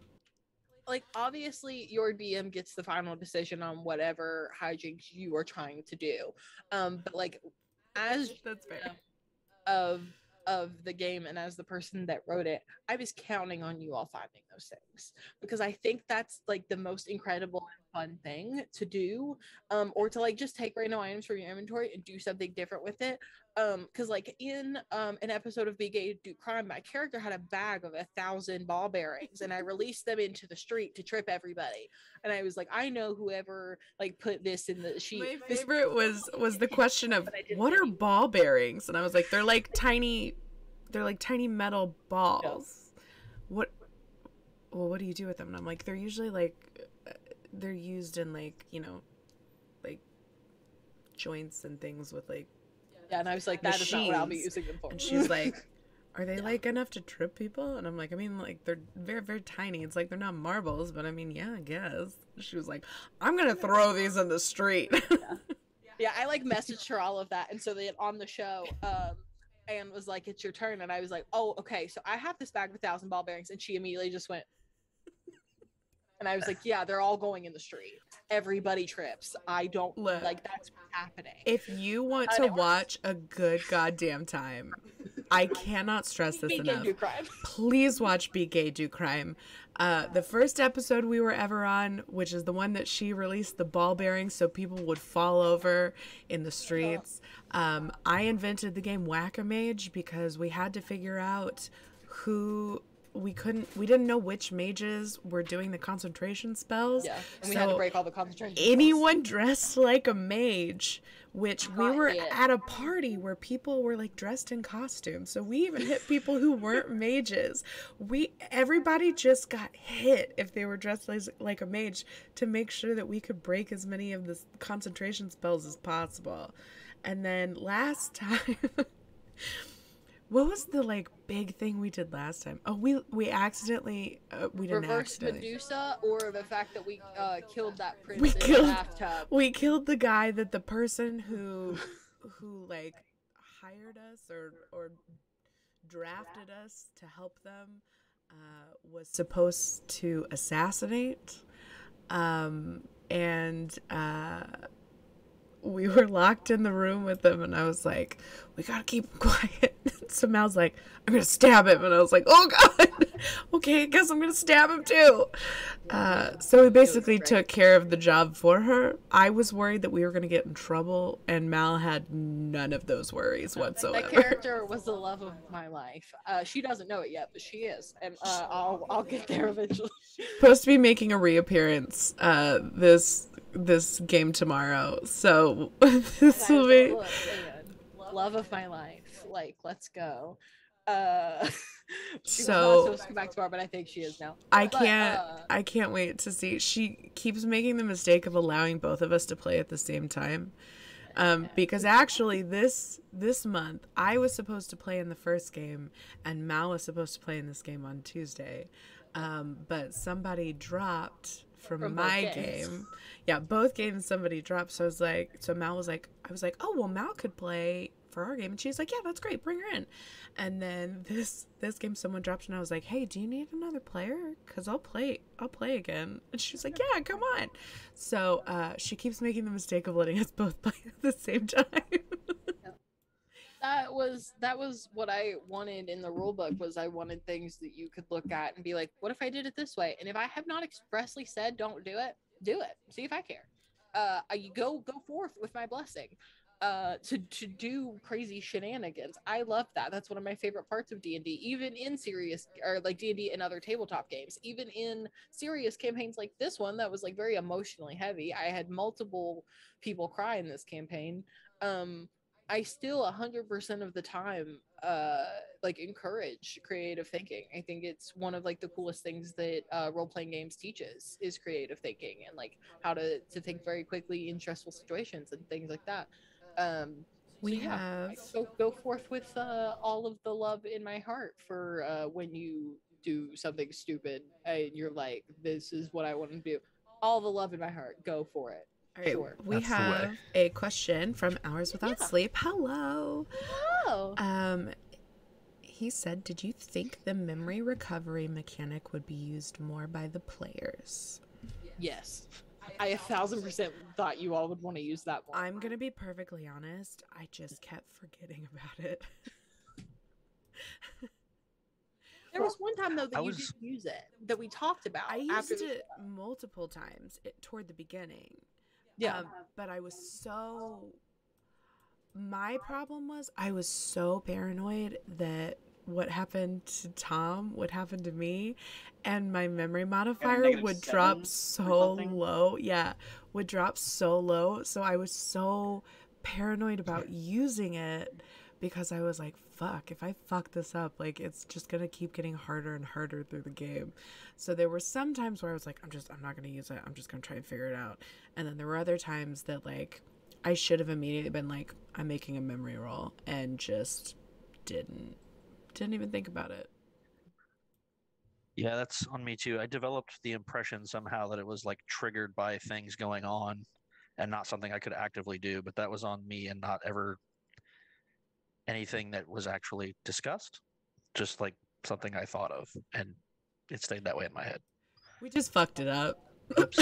Like, obviously your DM gets the final decision on whatever hijinks you are trying to do, but like, as that's fair. Of of the game and as the person that wrote it, I was counting on you all finding those things, because I think that's like the most incredible and fun thing to do, or to like just take random items from your inventory and do something different with it. Because like in an episode of Be Gay Do Crime, my character had a bag of 1,000 ball bearings, and I released them into the street to trip everybody. And I was like, I know whoever like put this in the sheet. My favorite was the question of what are ball bearings, and I was like, they're like tiny metal balls. What? Well, what do you do with them? And I'm like, they're usually like they're used in like, you know, like joints and things with like. Yeah, and I was like, that is not what I'll be using them for. And she's like, are they like enough to trip people? And I'm like, I mean, like they're very, very tiny. It's like they're not marbles, but I mean, yeah, I guess. She was like, I'm gonna throw these in the street. Yeah, I like messaged her all of that, and so then on the show, Anne was like, it's your turn, and I was like, oh, okay, so I have this bag of 1,000 ball bearings, and she immediately just went, and I was like, yeah, they're all going in the street. Everybody trips. I don't like that's what's happening. If you want to watch a good goddamn time, I cannot stress this enough. Please watch Be Gay Do Crime. The first episode we were ever on, which is the one that she released the ball bearings so people would fall over in the streets. I invented the game Whack-A-Mage because we had to figure out who we didn't know which mages were doing the concentration spells. Yeah, and we had to break all the concentration anyone spells. Dressed like a mage, which we were at a party where people were like dressed in costumes. So we even hit people who weren't mages. Everybody just got hit if they were dressed like a mage to make sure that we could break as many of the concentration spells as possible. And then last time... What was the like big thing we did last time? Oh, we accidentally we didn't reverse accidentally. Medusa, or the fact that we killed that prince in the bathtub. We killed the guy that the person who like hired us or drafted us to help them was supposed to assassinate, and we were locked in the room with them, and I was like, we gotta keep him quiet. So Mal's like, I'm gonna stab him, and I was like, oh god, okay, I guess I'm gonna stab him too. So we basically took care of the job for her. I was worried that we were gonna get in trouble, and Mal had none of those worries whatsoever. That character was the love of my life. She doesn't know it yet, but she is, and I'll get there eventually. Supposed to be making a reappearance this game tomorrow, so this will be love of my life. Like, let's go. She was not supposed to come back tomorrow, but I think she is now. I can't wait to see. She keeps making the mistake of allowing both of us to play at the same time. Because actually this month I was supposed to play in the first game and Mal was supposed to play in this game on Tuesday. But somebody dropped from my game. Yeah, both games somebody dropped. So Mal was like, I was like, oh well, Mal could play for our game, and she's like, yeah, that's great, bring her in. And then this game someone dropped, and I was like, hey, do you need another player? Because I'll play again. And she's like, yeah, come on. So she keeps making the mistake of letting us both play at the same time. That was what I wanted in the rule book. Was I wanted things that you could look at and be like, what if I did it this way? And if I have not expressly said don't do it, see if I care. You go forth with my blessing. To do crazy shenanigans. I love that. That's one of my favorite parts of D&D, even in serious, or like D&D and other tabletop games, even in serious campaigns like this one that was like very emotionally heavy. I had multiple people cry in this campaign. I still 100% of the time like encourage creative thinking. I think it's one of like the coolest things that role-playing games teaches is creative thinking and like how to think very quickly in stressful situations and things like that. Go forth with all of the love in my heart for when you do something stupid and you're like, this is what I want to do. All the love in my heart. Go for it. All right, sure. We have a question from Hours Without Sleep. Hello. He said, did you think the memory recovery mechanic would be used more by the players? Yes. I 1,000% thought you all would want to use that more. I'm going to be perfectly honest. I just kept forgetting about it. There was one time though that I you was- didn't use it that we talked about. I after used the it multiple times toward the beginning. Yeah. But my problem was I was so paranoid that what happened to Tom would happen to me, and my memory modifier would drop so low. Yeah, would drop so low. So I was so paranoid about using it because I was like, fuck, if I fuck this up, like, it's just gonna keep getting harder and harder through the game. So there were some times where I was like, I'm not gonna use it. I'm just gonna try and figure it out. And then there were other times that, like, I should have immediately been like, I'm making a memory roll, and just didn't even think about it. Yeah, that's on me too. I developed the impression somehow that it was like triggered by things going on and not something I could actively do, but that was on me and not ever anything that was actually discussed. Just like something I thought of, and it stayed that way in my head. We just fucked it up. Oops.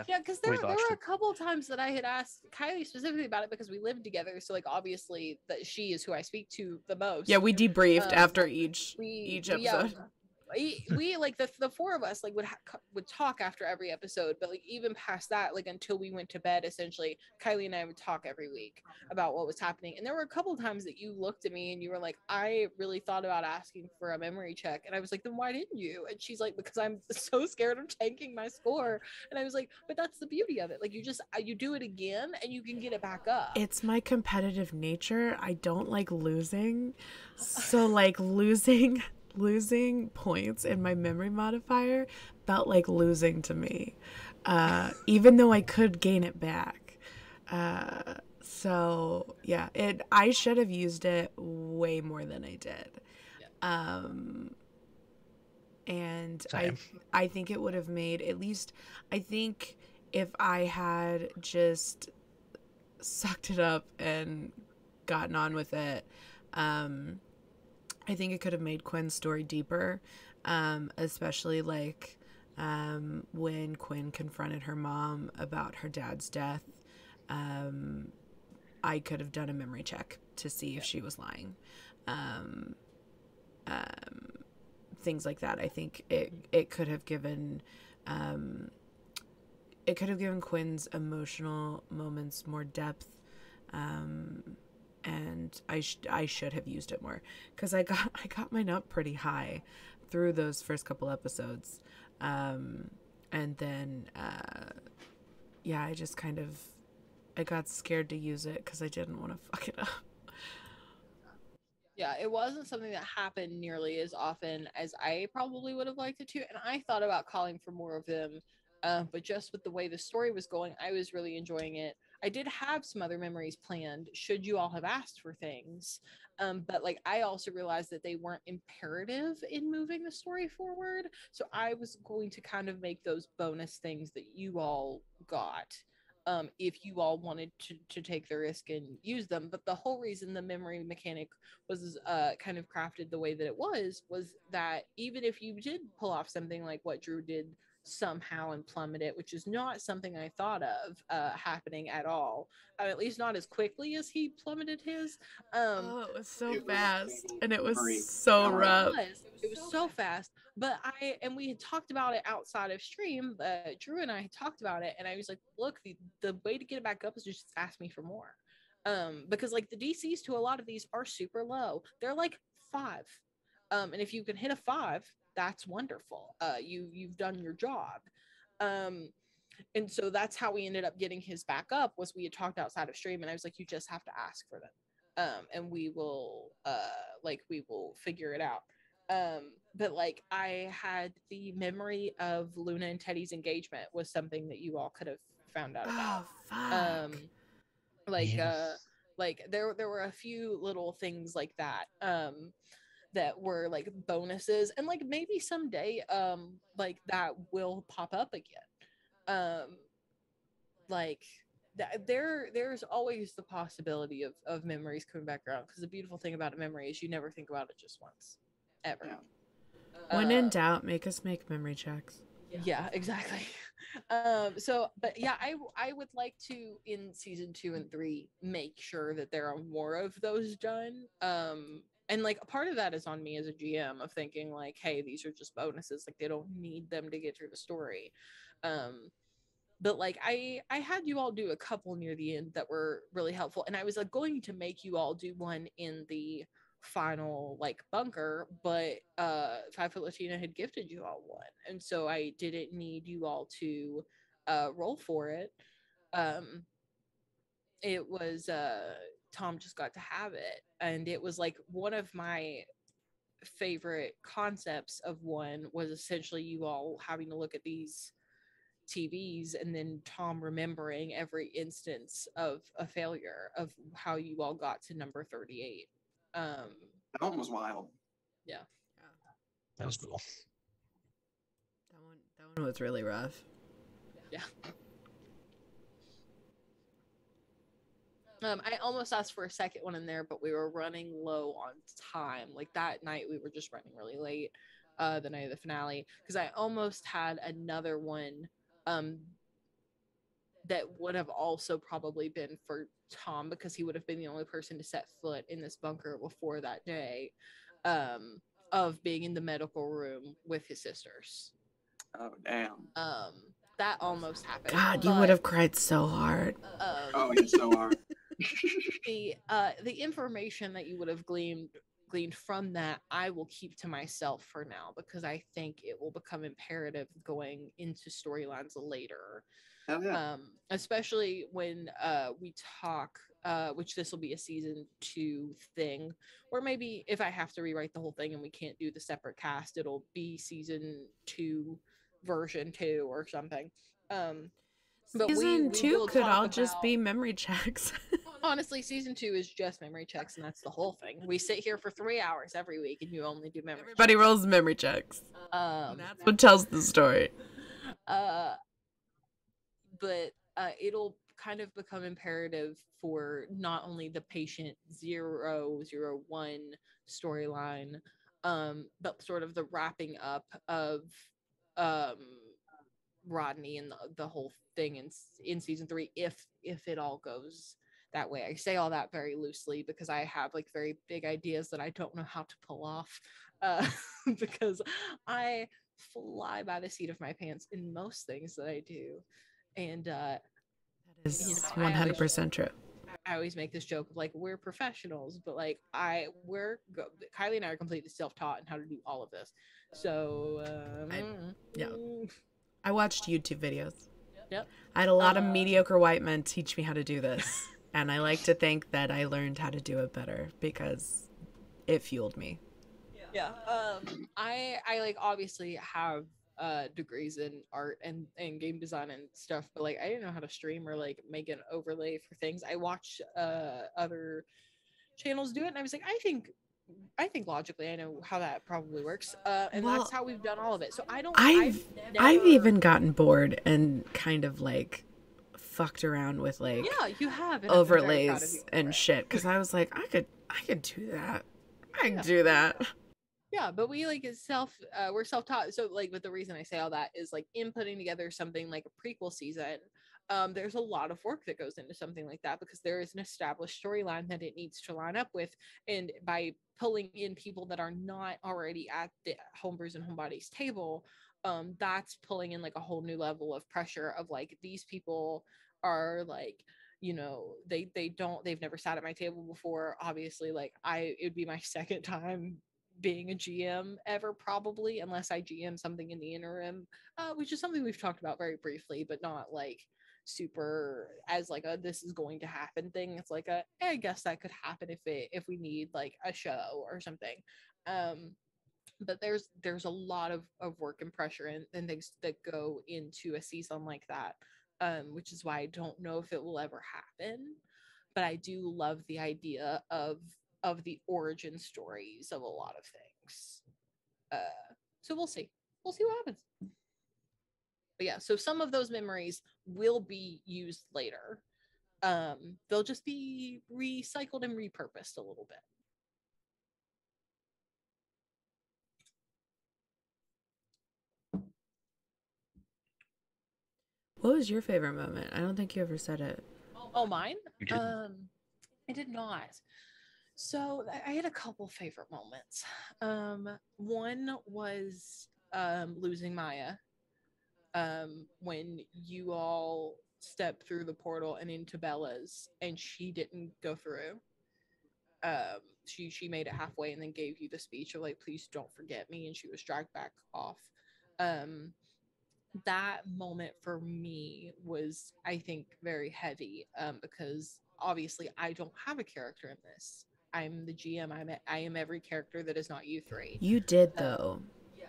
Yeah, because there were a couple of times that I had asked Kylie specifically about it because we lived together. So like obviously that she is who I speak to the most. Yeah, we debriefed after each episode. Yeah, we like the four of us like would talk after every episode, but like even past that, like until we went to bed, essentially Kylie and I would talk every week about what was happening. And there were a couple of times that you looked at me and you were like, I really thought about asking for a memory check, and I was like, then why didn't you? And she's like, because I'm so scared of tanking my score. And I was like, but that's the beauty of it, like you do it again and you can get it back up. It's my competitive nature. I don't like losing, so like losing points in my memory modifier felt like losing to me, even though I could gain it back. So yeah, I should have used it way more than I did. And Same. I think it would have made, at least I think if I had just sucked it up and gotten on with it, I think it could have made Quinn's story deeper, especially like when Quinn confronted her mom about her dad's death. I could have done a memory check to see if she was lying. Things like that. I think it could have given Quinn's emotional moments more depth. And I should have used it more because I got mine up pretty high through those first couple episodes, and then I just I got scared to use it because I didn't want to fuck it up. Yeah, it wasn't something that happened nearly as often as I probably would have liked it to, and I thought about calling for more of them, but just with the way the story was going, I was really enjoying it. I did have some other memories planned should you all have asked for things, but like I also realized that they weren't imperative in moving the story forward, so I was going to kind of make those bonus things that you all got, if you all wanted to take the risk and use them. But the whole reason the memory mechanic was kind of crafted the way that it was that even if you did pull off something like what Drew did somehow and plummet it, which is not something I thought of happening at all, at least not as quickly as he plummeted his. It was so fast, and it was so rough. It was so fast, but we had talked about it outside of stream. Drew and I had talked about it, and I was like, look, the way to get it back up is just ask me for more, because like the DCs to a lot of these are super low. They're like 5, and if you can hit a 5, that's wonderful. You've done your job. And so that's how we ended up getting his back up, was we had talked outside of stream, and I was like, you just have to ask for them, and we will figure it out. But like I had the memory of Luna and Teddy's engagement was something that you all could have found out about. Oh, fuck. Like there were a few little things like that that were like bonuses, and like maybe someday like that will pop up again. Like there's always the possibility of memories coming back around, because the beautiful thing about a memory is you never think about it just once, ever. When in doubt, make us make memory checks. Yeah, exactly. So but yeah, I would like to, in season 2 and 3, make sure that there are more of those done, And like a part of that is on me as a GM of thinking like, hey, these are just bonuses, like they don't need them to get through the story. But like I had you all do a couple near the end that were really helpful, and I was like going to make you all do one in the final like bunker, but 5 Foot Latina had gifted you all one, and so I didn't need you all to roll for it. It was Tom just got to have it, and it was like one of my favorite concepts of one was essentially you all having to look at these TVs and then Tom remembering every instance of a failure of how you all got to number 38. That one was wild. Yeah. That was cool. That one was really rough. Yeah. I almost asked for a second one in there, but we were running low on time. Like that night, we were just running really late. The night of the finale, because I almost had another one that would have also probably been for Tom, because he would have been the only person to set foot in this bunker before that day, of being in the medical room with his sisters. Oh damn. That almost happened. God, you would have cried so hard. Oh, you're so hard. The information that you would have gleaned from that, I will keep to myself for now, because I think it will become imperative going into storylines later. Hell yeah. Especially when we talk, which this will be a season 2 thing, or maybe if I have to rewrite the whole thing and we can't do the separate cast, it'll be season 2 version 2 or something. But season 2 could all just be about, memory checks. honestly, season 2 is just memory checks, and that's the whole thing. We sit here for 3 hours every week and you only do memory Everybody checks. rolls memory checks. That's what tells the story. But it'll kind of become imperative for not only the patient 001 storyline, but sort of the wrapping up of Rodney and the whole thing in season 3, if it all goes that way. I say all that very loosely because I have like very big ideas that I don't know how to pull off, because I fly by the seat of my pants in most things that I do. And that is 100% true. I always make this joke of like, we're professionals, but like Kylie and I are completely self-taught in how to do all of this. So I watched YouTube videos. Yep. I had a lot of mediocre white men teach me how to do this, and I like to think that I learned how to do it better because it fueled me. Yeah. I like obviously have degrees in art and game design and stuff, but like I didn't know how to stream or like make an overlay for things. I watched other channels do it, and I was like, I think logically I know how that probably works, and that's how we've done all of it. So I've even gotten bored and kind of like fucked around with like you have overlays and shit, because I was like, I could do that. I can do that. Yeah, but we like we're self-taught. So like, but the reason I say all that is like in putting together something like a prequel season, there's a lot of work that goes into something like that, because there is an established storyline that it needs to line up with. And by pulling in people that are not already at the Homebrews and Homebodies table, that's pulling in like a whole new level of pressure of like, these people are like, they've never sat at my table before. Obviously, like it would be my second time being a GM ever, probably, unless I GM something in the interim, which is something we've talked about very briefly, but not like super as like a this is going to happen thing. It's like I guess that could happen if we need like a show or something. But there's a lot of work and pressure and things that go into a season like that, which is why I don't know if it will ever happen. But I do love the idea of the origin stories of a lot of things. So we'll see what happens. But yeah, so some of those memories will be used later. They'll just be recycled and repurposed a little bit. What was your favorite moment? I don't think you ever said it. Oh, mine? You didn't. I did not. So I had a couple favorite moments. One was losing Maya. When you all stepped through the portal and into Bella's, and she didn't go through. She made it halfway and then gave you the speech of like, please don't forget me, and she was dragged back off. Um, that moment for me was, I think, very heavy, because obviously I don't have a character in this. I'm the GM. I am every character that is not you three. You did, Um, though.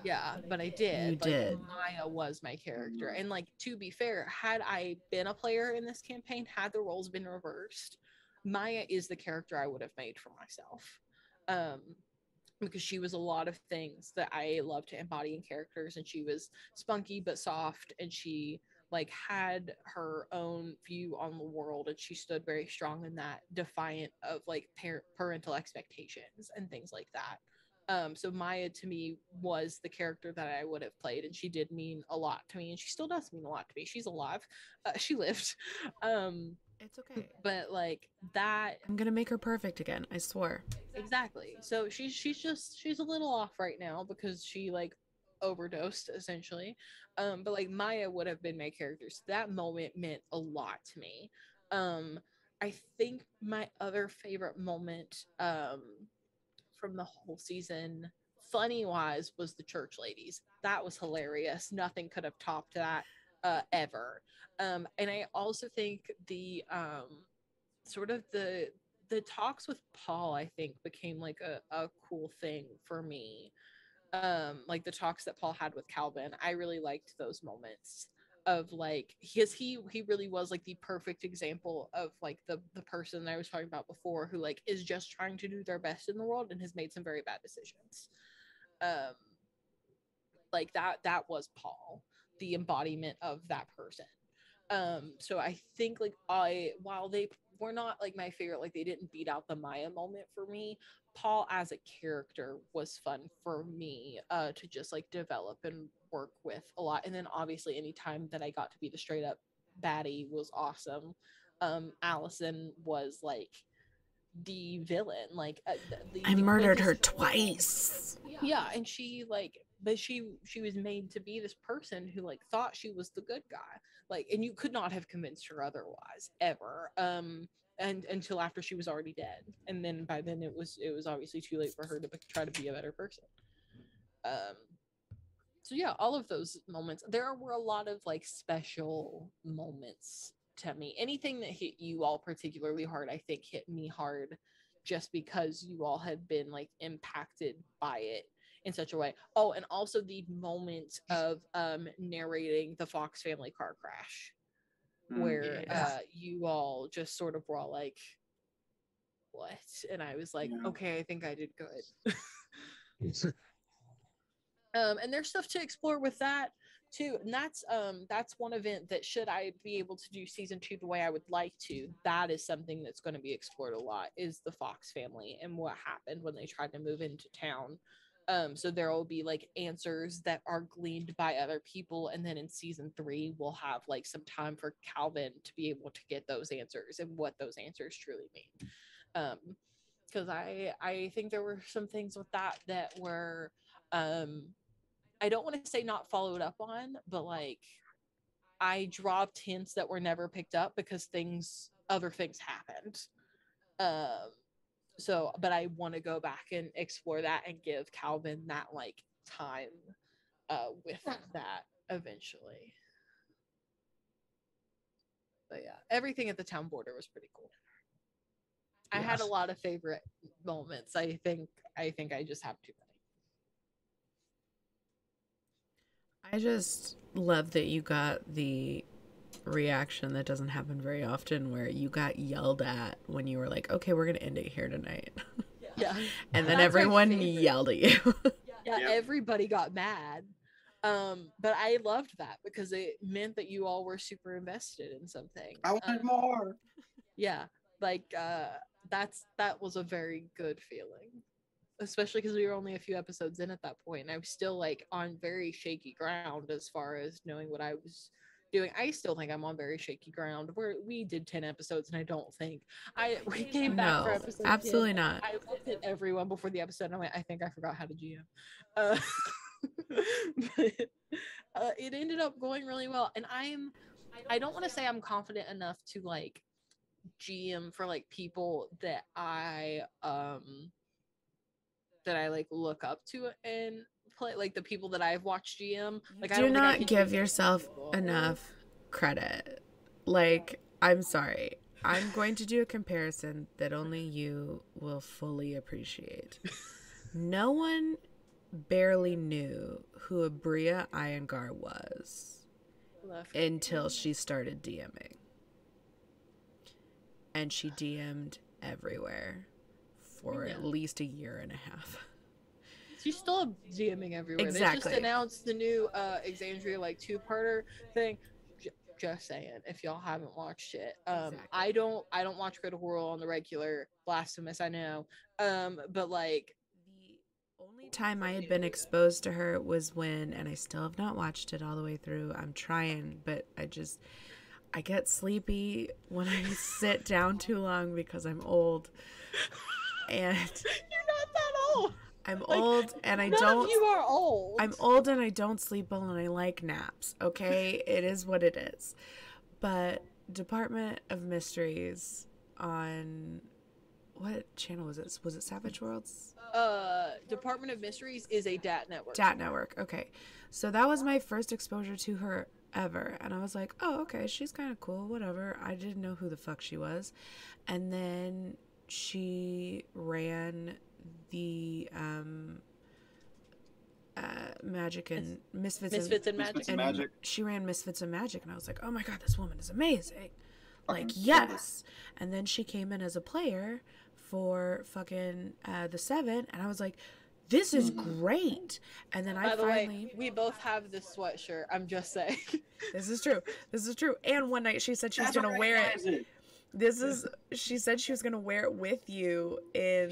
yeah, but I did. You Like, did. Maya was my character. And like, to be fair, had I been a player in this campaign, had the roles been reversed, Maya is the character I would have made for myself. Um, because she was a lot of things that I love to embody in characters, and she was spunky but soft, and she like had her own view on the world, and she stood very strong in that, defiant of like parental expectations and things like that. So Maya to me was the character that I would have played, and she did mean a lot to me, and she still does mean a lot to me. She's alive. She lived. It's okay. But like that, I'm gonna make her perfect again, I swear. exactly. So she's a little off right now because she like overdosed essentially. But like Maya would have been my character. So that moment meant a lot to me. I think my other favorite moment from the whole season, funny wise, was the church ladies. That was hilarious. Nothing could have topped that ever. And I also think the sort of the talks with Paul, I think, became like a cool thing for me. Like the talks that Paul had with Calvin, I really liked those moments of like, because he really was like the perfect example of like the person that I was talking about before, who like is just trying to do their best in the world and has made some very bad decisions. Um, like that was Paul, the embodiment of that person. So I think like while they were not like my favorite, like they didn't beat out the Maya moment for me, Paul as a character was fun for me to just like develop and work with a lot. And then obviously anytime that I got to be the straight up baddie was awesome. Allison was like the villain, like I the murdered her quintessential, twice. yeah. And she like, but she was made to be this person who like thought she was the good guy, like, and you could not have convinced her otherwise ever. And until after she was already dead, and then by then it was obviously too late for her to try to be a better person. um so yeah, all of those moments, there were a lot of like special moments to me. Anything that hit you all particularly hard, I think hit me hard just because you all had been like impacted by it in such a way. Oh, and also the moment of narrating the Fox family car crash, where Yeah. you all just sort of were all like, what? And I was like, Yeah. okay, I think I did good. And there's stuff to explore with that too, and that's one event that, should I be able to do season 2 the way I would like to, that is something that's going to be explored a lot, is the Fox family and what happened when they tried to move into town. So there will be like answers that are gleaned by other people, and then in season 3 we'll have like some time for Calvin to be able to get those answers and what those answers truly mean. Because I think there were some things with that were, I don't want to say not followed up on, but like I dropped hints that were never picked up because other things happened. Um, so, but I want to go back and explore that and give Calvin that like time with that eventually. But yeah, everything at the town border was pretty cool. I had a lot of favorite moments. I think I just have too many. I just love that you got the reaction that doesn't happen very often, where you got yelled at when you were like, okay, we're going to end it here tonight. Yeah. And then That's my everyone favorite. yelled at you. Yeah, Yep. everybody got mad. But I loved that because it meant that you all were super invested in something. I wanted more. Yeah, like that was a very good feeling, especially because we were only a few episodes in at that point, and I was still like on very shaky ground as far as knowing what I was doing. I still think I'm on very shaky ground. We did 10 episodes, and I don't think we came back for No, episode absolutely 10. not. I looked at everyone before the episode, and I went, I think I forgot how to GM. Uh, but it ended up going really well, and I don't want to say I'm confident enough to like GM for like people that I like look up to and play, like the people that I've watched GM. Like I Do don't think I not can give do yourself people. enough credit. Like, I'm sorry. I'm going to do a comparison that only you will fully appreciate. No one barely knew who Abria Iyengar was until she started DMing. And she DM'd everywhere for at least a year and a half. She's still DMing everywhere. Exactly. They just announced the new Exandria like 2-parter thing. Just saying, if y'all haven't watched it, Exactly. I don't watch Critical Role on the regular. Blasphemous, I know. But like the only time I had been exposed to her was when, and I still have not watched it all the way through. I'm trying, but I get sleepy when I sit down too long because I'm old. And you're not that old. I'm old and I none don't. Of you are old. I'm old and I don't sleep well and I like naps. Okay, it is what it is. But Department of Mysteries on what channel was it? Was it Savage Worlds? Department of Mysteries is a DAT network. DAT network. Okay, so that was my first exposure to her ever, and I was like, oh, okay, she's kind of cool. Whatever. I didn't know who the fuck she was, and then she ran the Magic and Misfits and Magic. And she ran Misfits and Magic, and I was like, oh my god, this woman is amazing. Like, yes. And then she came in as a player for fucking the 7, and I was like, this is great. And then By the way, we both have this sweatshirt. I'm just saying. This is true. And one night she said she was gonna wear it. She said she was going to wear it with you in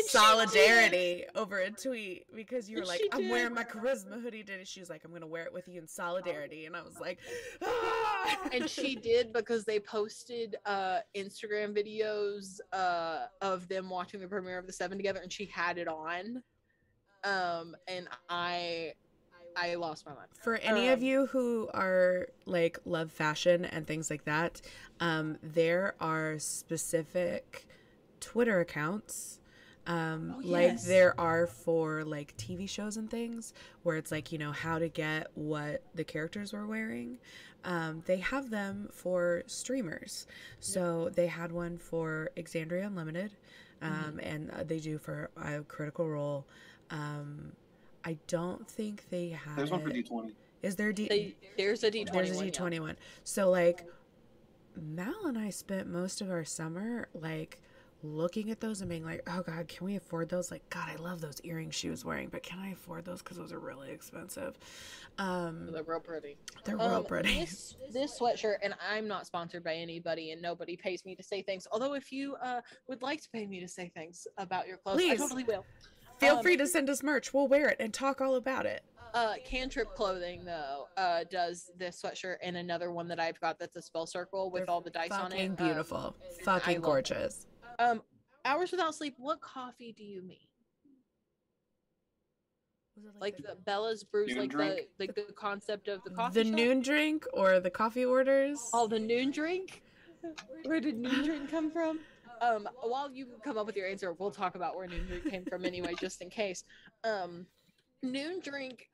solidarity over a tweet because you were like, I'm wearing my charisma hoodie today. She was like, I'm going to wear it with you in solidarity. And I was like, ah! And she did, because they posted Instagram videos of them watching the premiere of the 7 together, and she had it on. And I lost my mind. For any of you who are like love fashion and things like that, there are specific Twitter accounts like there are for like TV shows and things where it's like, you know, how to get what the characters were wearing. They have them for streamers. So they had one for Exandria Unlimited, and they do for Critical Role. I don't think they have. There's one for D20. Is there There's a D21. There's a D21. Yeah. So like, Mal and I spent most of our summer like looking at those and being like, oh god, can we afford those? Like, god, I love those earrings she was wearing, but can I afford those? Because those are really expensive. They're real pretty. They're real pretty. This sweatshirt, and I'm not sponsored by anybody, and nobody pays me to say things. Although if you would like to pay me to say things about your clothes, please. I totally will. Feel free to send us merch. We'll wear it and talk all about it. Cantrip Clothing though does this sweatshirt and another one that I've got that's a spell circle with all the dice on it. Fucking beautiful. Fucking gorgeous. Hours Without Sleep, what coffee do you mean? Was it like the Bella's Brews, like the concept of the coffee shop? Noon drink or the coffee orders? Oh, the noon drink? Where did noon drink come from? While you come up with your answer, we'll talk about where noon drink came from anyway, just in case. Noon drink,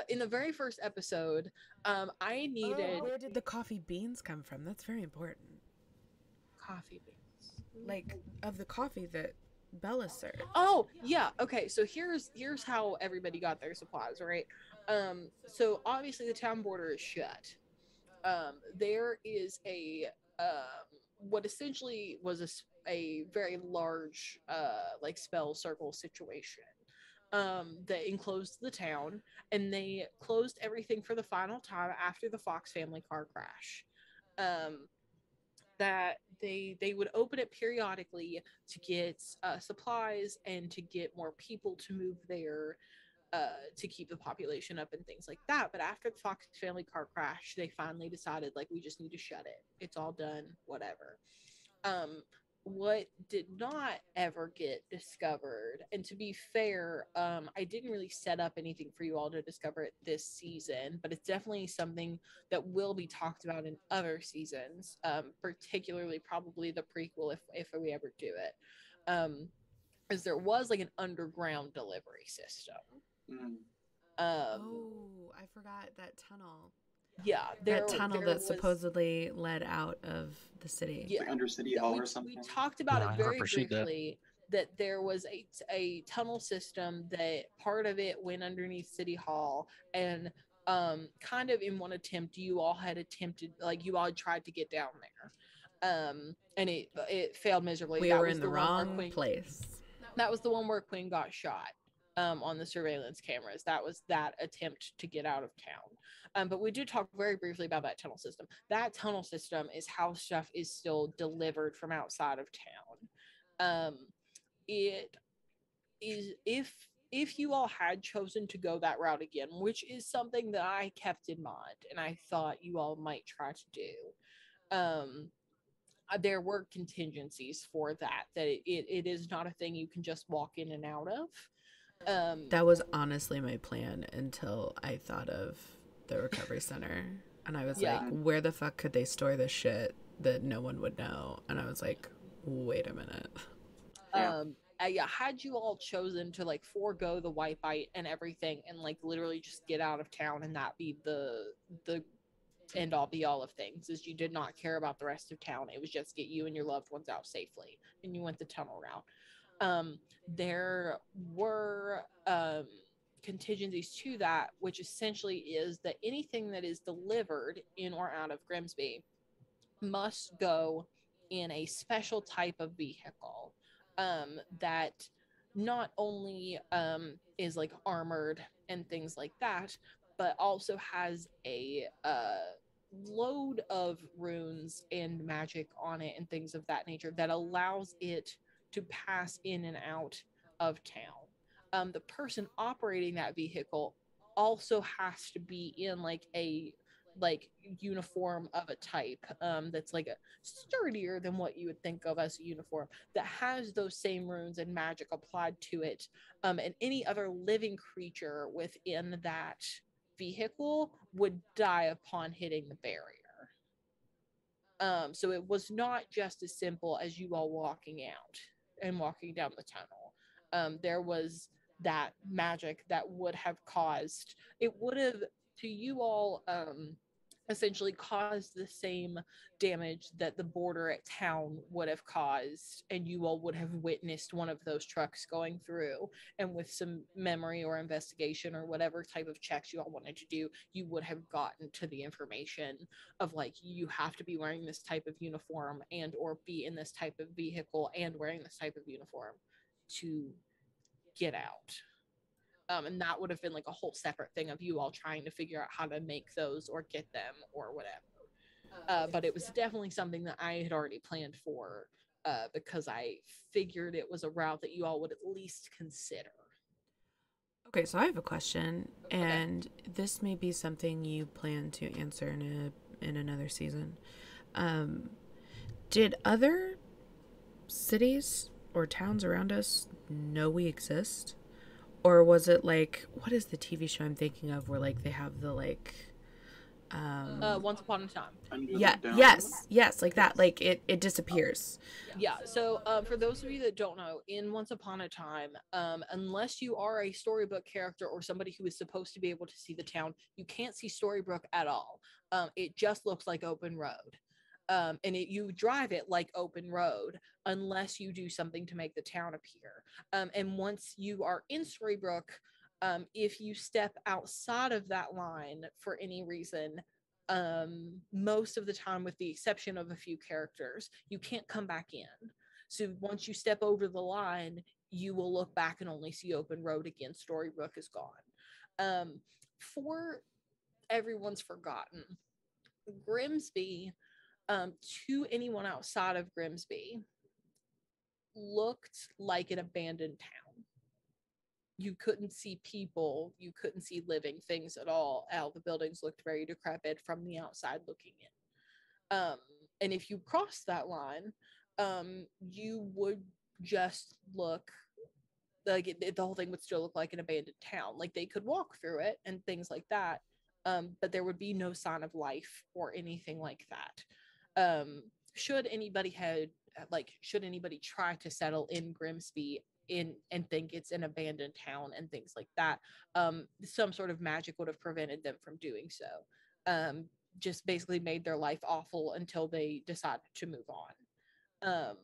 in the very first episode, I needed... where did the coffee beans come from? That's very important. Coffee beans. Like, of the coffee that Bella served. Oh, yeah. Okay, so here's how everybody got their supplies, right? So obviously the town border is shut. There is a... what essentially was a very large like spell circle situation that enclosed the town, and they closed everything for the final time after the Fox family car crash. That they would open it periodically to get supplies and to get more people to move there to keep the population up and things like that. But after the Fox family car crash, they finally decided, like, we just need to shut it. It's all done, whatever. What did not ever get discovered, and to be fair, I didn't really set up anything for you all to discover it this season, but it's definitely something that will be talked about in other seasons, particularly probably the prequel if we ever do it. Is there was like an underground delivery system. Mm. I forgot that tunnel. Yeah, That tunnel that was, supposedly led out of the city. It's like under City Hall or something. We talked about Yeah, I it never very pursued that. briefly that there was a tunnel system that part of it went underneath City Hall, and kind of in one attempt you all had attempted, like you all tried to get down there, and it failed miserably. We That were was in the wrong place. That was the one where Quinn got shot on the surveillance cameras. That was that attempt to get out of town. But we did talk very briefly about that tunnel system. That tunnel system is how stuff is still delivered from outside of town. It is, if you all had chosen to go that route again, which is something that I kept in mind and I thought you all might try to do. There were contingencies for that it is not a thing you can just walk in and out of. That was honestly my plan until I thought of the recovery center, and I was like, where the fuck could they store this shit that no one would know? And I was like, wait a minute. Had you all chosen to like forego the white bite and everything and like literally just get out of town and that be the end all be all of things, is you did not care about the rest of town. It was just get you and your loved ones out safely, and you went the tunnel route. There were contingencies to that, which essentially is that anything that is delivered in or out of Grimsby must go in a special type of vehicle that not only is like armored and things like that, but also has a load of runes and magic on it and things of that nature that allows it to pass in and out of town. The person operating that vehicle also has to be in like a uniform of a type that's like a sturdier than what you would think of as a uniform, that has those same runes and magic applied to it, and any other living creature within that vehicle would die upon hitting the barrier. So it was not just as simple as you all walking out and walking down the tunnel. There was that magic that would have caused, it would have to you all essentially caused the same damage that the border at town would have caused, and you all would have witnessed one of those trucks going through, and with some memory or investigation or whatever type of checks you all wanted to do, you would have gotten to the information of like, you have to be wearing this type of uniform and or be in this type of vehicle and wearing this type of uniform to get out. And that would have been like a whole separate thing of you all trying to figure out how to make those or get them or whatever. But it was definitely something that I had already planned for, because I figured it was a route that you all would at least consider. Okay, so I have a question, and this may be something you plan to answer in another season. Did other cities or towns around us know we exist? Or was it like, what is the TV show I'm thinking of where like they have the like Once Upon a Time. Yes, like that, like it disappears. Yeah, so for those of you that don't know, in Once Upon a Time, unless you are a storybook character or somebody who is supposed to be able to see the town, you can't see Storybrooke at all. It just looks like open road. And you drive it like open road unless you do something to make the town appear. And once you are in Storybrooke, if you step outside of that line for any reason, most of the time, with the exception of a few characters, you can't come back in. So once you step over the line, you will look back and only see open road again. Storybrooke is gone. For everyone's forgotten, Grimsby, to anyone outside of Grimsby, looked like an abandoned town. you couldn't see people, you couldn't see living things at all. The buildings looked very decrepit from the outside looking in. And if you crossed that line, you would just look like the whole thing would still look like an abandoned town. Like they could walk through it and things like that, but there would be no sign of life or anything like that. Should anybody try to settle in Grimsby and think it's an abandoned town and things like that, some sort of magic would have prevented them from doing so. Just basically made their life awful until they decided to move on.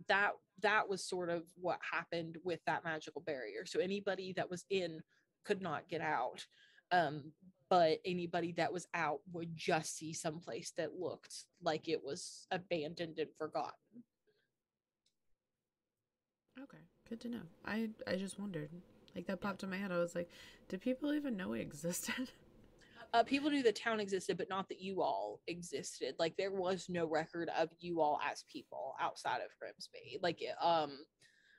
That was sort of what happened with that magical barrier. So anybody that was in could not get out, but anybody that was out would just see someplace that looked like it was abandoned and forgotten. Okay, good to know. I just wondered. Like that popped in my head. I was like, did people even know it existed? People knew the town existed, but not that you all existed. Like there was no record of you all as people outside of Grimsby. Like,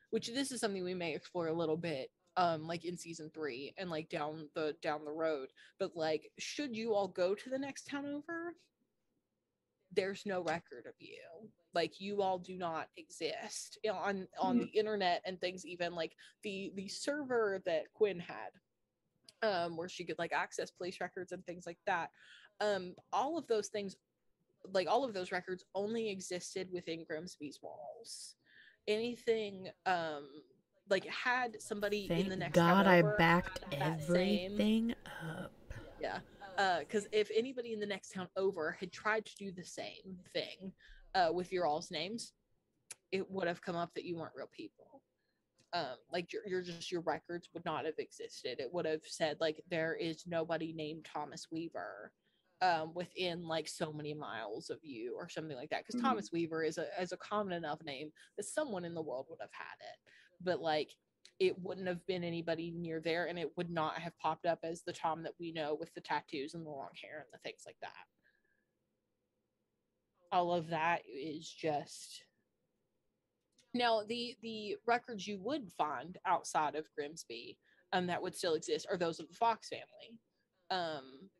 which this is something we may explore a little bit, like in season 3 and like down the road. But like, should you all go to the next town over, there's no record of you. Like you all do not exist on the internet and things. Even like the server that Quinn had, where she could like access police records and things like that. All of those things, like all of those records, only existed within Grimsby's walls. Anything, like had somebody in the next God, town over I backed everything up. Yeah, because if anybody in the next town over had tried to do the same thing, with your all's names, it would have come up that you weren't real people. Like your records would not have existed. It would have said like there is nobody named Thomas Weaver within like so many miles of you or something like that, because Thomas Weaver is a common enough name that someone in the world would have had it, but like it wouldn't have been anybody near there, and it would not have popped up as the Tom that we know with the tattoos and the long hair and the things like that. All of that is just... Now, the records you would find outside of Grimsby, that would still exist, are those of the Fox family,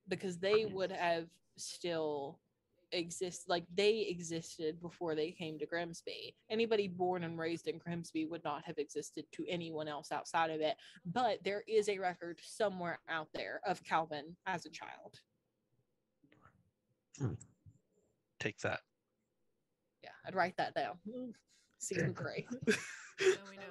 because they would have still like they existed before they came to Grimsby. Anybody born and raised in Grimsby would not have existed to anyone else outside of it. But there is a record somewhere out there of Calvin as a child. Take that. Yeah, I'd write that down. Season 3.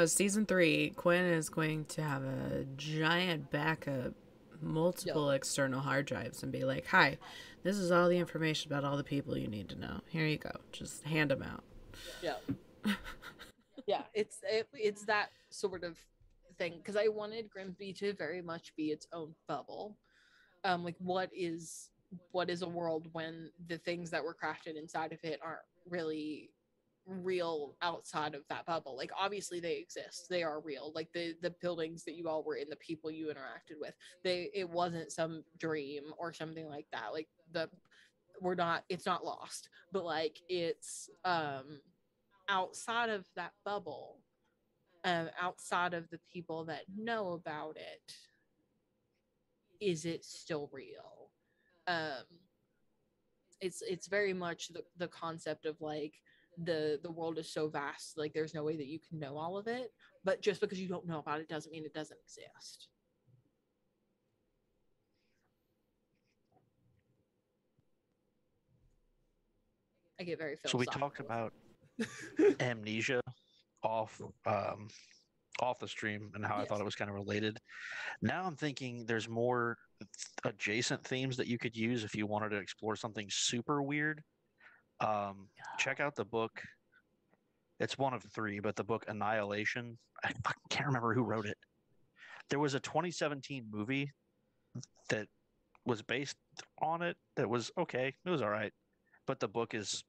Season 3, Quinn is going to have a giant backup, multiple external hard drives, and be like, hi, this is all the information about all the people you need to know. Here you go. Just hand them out. Yeah. Yeah, it's that sort of thing, because I wanted Grimsby to very much be its own bubble. Like what is a world when the things that were crafted inside of it aren't really real outside of that bubble? Like obviously they exist, they are real, like the buildings that you all were in, the people you interacted with, it wasn't some dream or something like that. Like it's not lost, but like it's outside of that bubble, outside of the people that know about it, is it still real? It's very much the concept of like the world is so vast, like there's no way that you can know all of it, but just because you don't know about it doesn't mean it doesn't exist. I get very So we philosophical. talked about amnesia off the stream and how I thought it was kind of related. Now I'm thinking there's more adjacent themes that you could use if you wanted to explore something super weird. Check out the book. It's one of 3, but the book Annihilation. I can't remember who wrote it. There was a 2017 movie that was based on it that was okay. It was all right. But the book is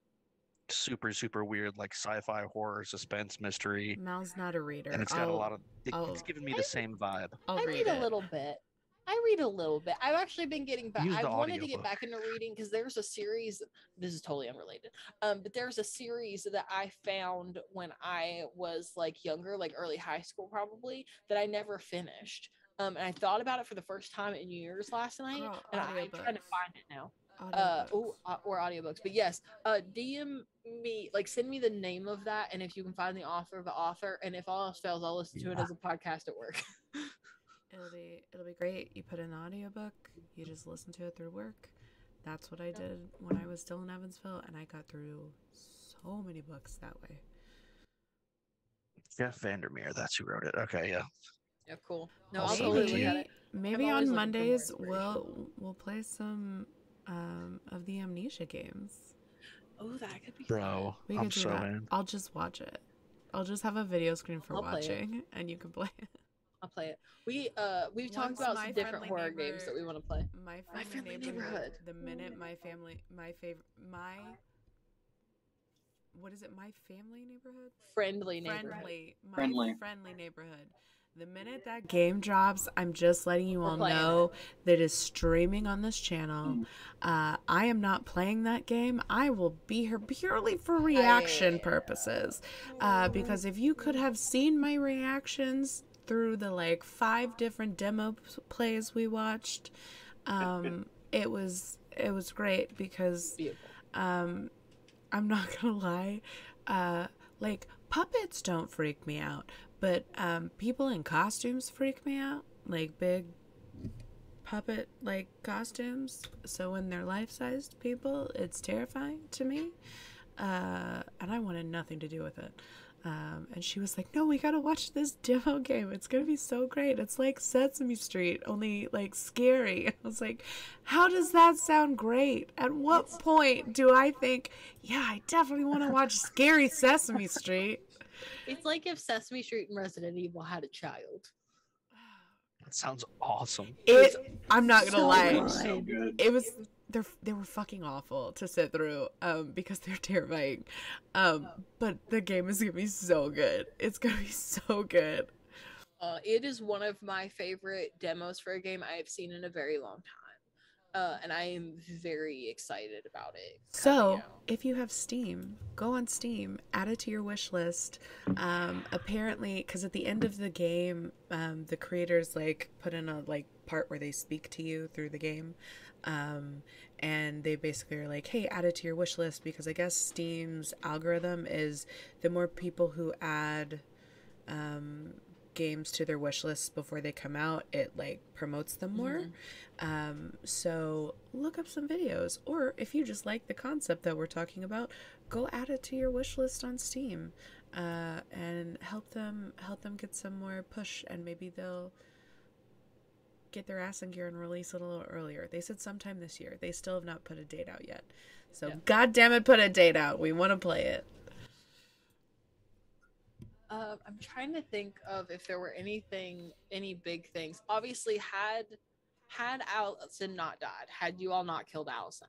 super, super weird, like sci-fi, horror, suspense, mystery. Mal's not a reader. And it's got a lot of... It's giving me the same vibe. I read a little bit. I read a little bit. I've actually been getting back. Use I the wanted to get audiobook. back into reading because there's a series. This is totally unrelated. But there's a series that I found when I was like younger, like early high school, probably, that I never finished. And I thought about it for the first time in years last night, Girl, and I'm trying to audiobooks. find it now. Audiobooks. Or audiobooks. But yes, DM me, like send me the name of that, and if you can find the author, and if all else fails, I'll listen to it as a podcast at work. It'll be great. You put in an audiobook, you just listen to it through work. That's what I did when I was still in Evansville, and I got through so many books that way. Jeff Vandermeer, that's who wrote it. Okay, yeah. Yeah, cool. No, I'll I'll send it totally to look you. at it. Maybe I'm always on looking for more Mondays inspiration. we'll play some of the Amnesia games. Oh, that could be Bro, We I'm could do so that. in. I'll just watch it. I'll just have a video screen for I'll play it. watching, and you can play it. I'll play it. We've talked Once about my some different friendly horror neighbor- games that we want to play. My My friendly friendly neighborhood. neighborhood. The minute my what is it? My family neighborhood. Friendly neighborhood. Friendly neighborhood. The minute that game drops, I'm just letting you We're all playing know that is streaming on this channel. I am not playing that game. I will be here purely for reaction purposes. Because if you could have seen my reactions through the like 5 different demo plays we watched, it was great because I'm not gonna lie, like puppets don't freak me out, but people in costumes freak me out, like big puppet like costumes. So when they're life-sized people, it's terrifying to me, and I wanted nothing to do with it. And she was like, no, we gotta watch this demo game. It's gonna be so great. It's like Sesame Street, only like scary. I was like, how does that sound great? At what point do I think, yeah, I definitely want to watch scary Sesame Street? It's like if Sesame Street and Resident Evil had a child. That sounds awesome. I'm not gonna lie. So good. It was they were fucking awful to sit through because they're terrifying. But the game is gonna be so good. It's gonna be so good. It is one of my favorite demos for a game I have seen in a very long time. And I am very excited about it. So, if you have Steam, go on Steam, add it to your wish list. Apparently, because at the end of the game, the creators like put in a like part where they speak to you through the game, and they basically are like, "Hey, add it to your wish list," because I guess Steam's algorithm is the more people who add games to their wish lists before they come out, it like promotes them more. So look up some videos, or if you just like the concept that we're talking about, go add it to your wish list on Steam, and help them get some more push, and maybe they'll get their ass in gear and release it a little earlier. They said sometime this year. They still have not put a date out yet, so God damn it, put a date out. We want to play it. I'm trying to think of if there were any big things. Obviously, had Allison not died, had you all not killed Allison,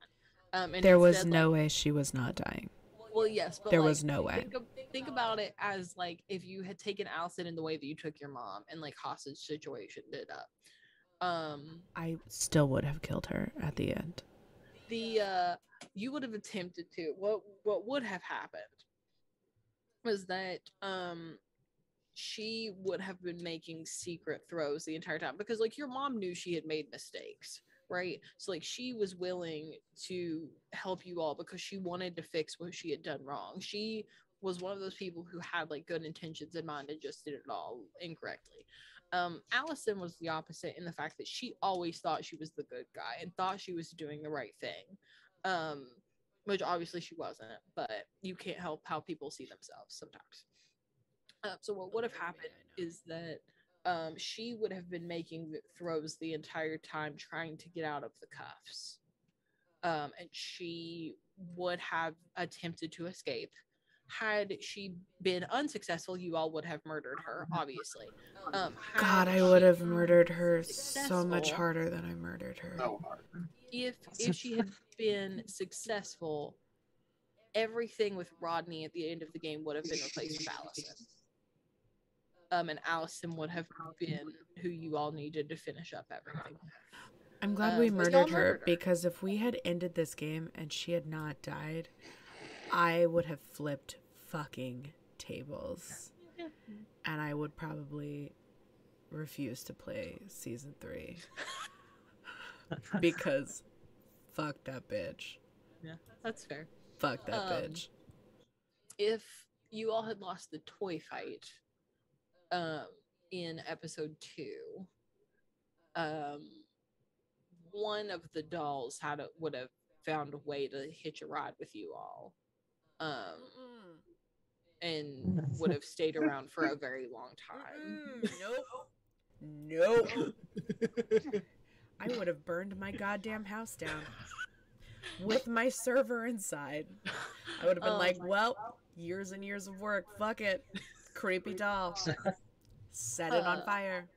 and there was no way she was not dying. Well, yes, but there was no way. Think about it as like if you had taken Allison in the way that you took your mom, and like hostage situation did up. I still would have killed her at the end. You would have attempted to. What would have happened was that she would have been making secret throws the entire time, because like your mom knew she had made mistakes, right? So like she was willing to help you all because she wanted to fix what she had done wrong. She was one of those people who had like good intentions in mind and just did it all incorrectly. Allison was the opposite in the fact that she always thought she was the good guy and thought she was doing the right thing. Which obviously she wasn't, but you can't help how people see themselves sometimes. So what would have happened is that she would have been making throws the entire time trying to get out of the cuffs. And she would have attempted to escape. Had she been unsuccessful, you all would have murdered her, obviously. God, I would have murdered her so much harder than I murdered her. So hard. If she had been successful, everything with Rodney at the end of the game would have been replaced with Allison. And Allison would have been who you all needed to finish up everything. I'm glad we But y'all murdered her, because if we had ended this game and she had not died, I would have flipped fucking tables. Yeah. And I would probably refuse to play season 3. Because fuck that bitch. Yeah, that's fair. Fuck that bitch. If you all had lost the toy fight in episode 2, one of the dolls would have found a way to hitch a ride with you all, and would have stayed around for a very long time. Nope. I would have burned my goddamn house down with my server inside. I would have been like, well, years and years of work, fuck it, creepy doll, set it on fire.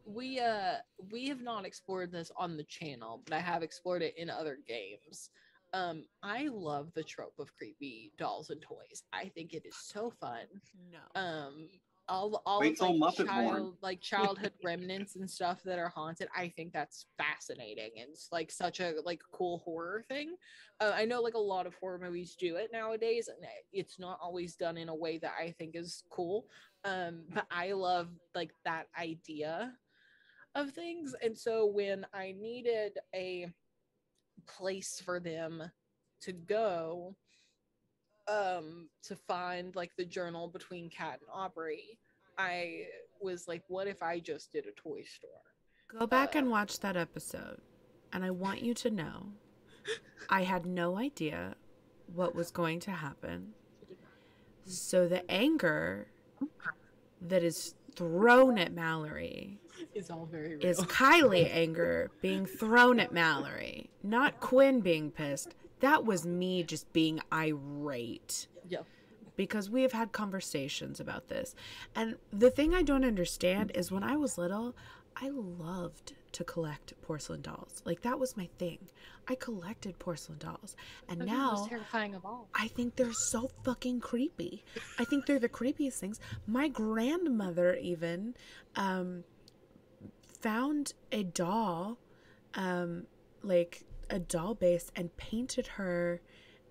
We have not explored this on the channel, but I have explored it in other games. I love the trope of creepy dolls and toys. I think it is so fun. No. All Wait till Muppet Born. Childhood remnants and stuff that are haunted. I think that's fascinating, and it's like such a cool horror thing. I know like a lot of horror movies do it nowadays, and it's not always done in a way that I think is cool. But I love like that idea of things, and so when I needed a place for them to go, to find like the journal between Kat and Aubrey, I was like, what if I just did a toy store? Go back and watch that episode, and I want you to know I had no idea what was going to happen. So the anger that is thrown at Mallory is all very real. Is Kylie anger being thrown at Mallory, not Quinn being pissed. That was me just being irate. Yeah. Because we have had conversations about this. And the thing I don't understand is when I was little, I loved to collect porcelain dolls. Like, that was my thing. I collected porcelain dolls. And now, most terrifying of all. I think they're so fucking creepy. I think they're the creepiest things. My grandmother even found a doll, like a doll base, and painted her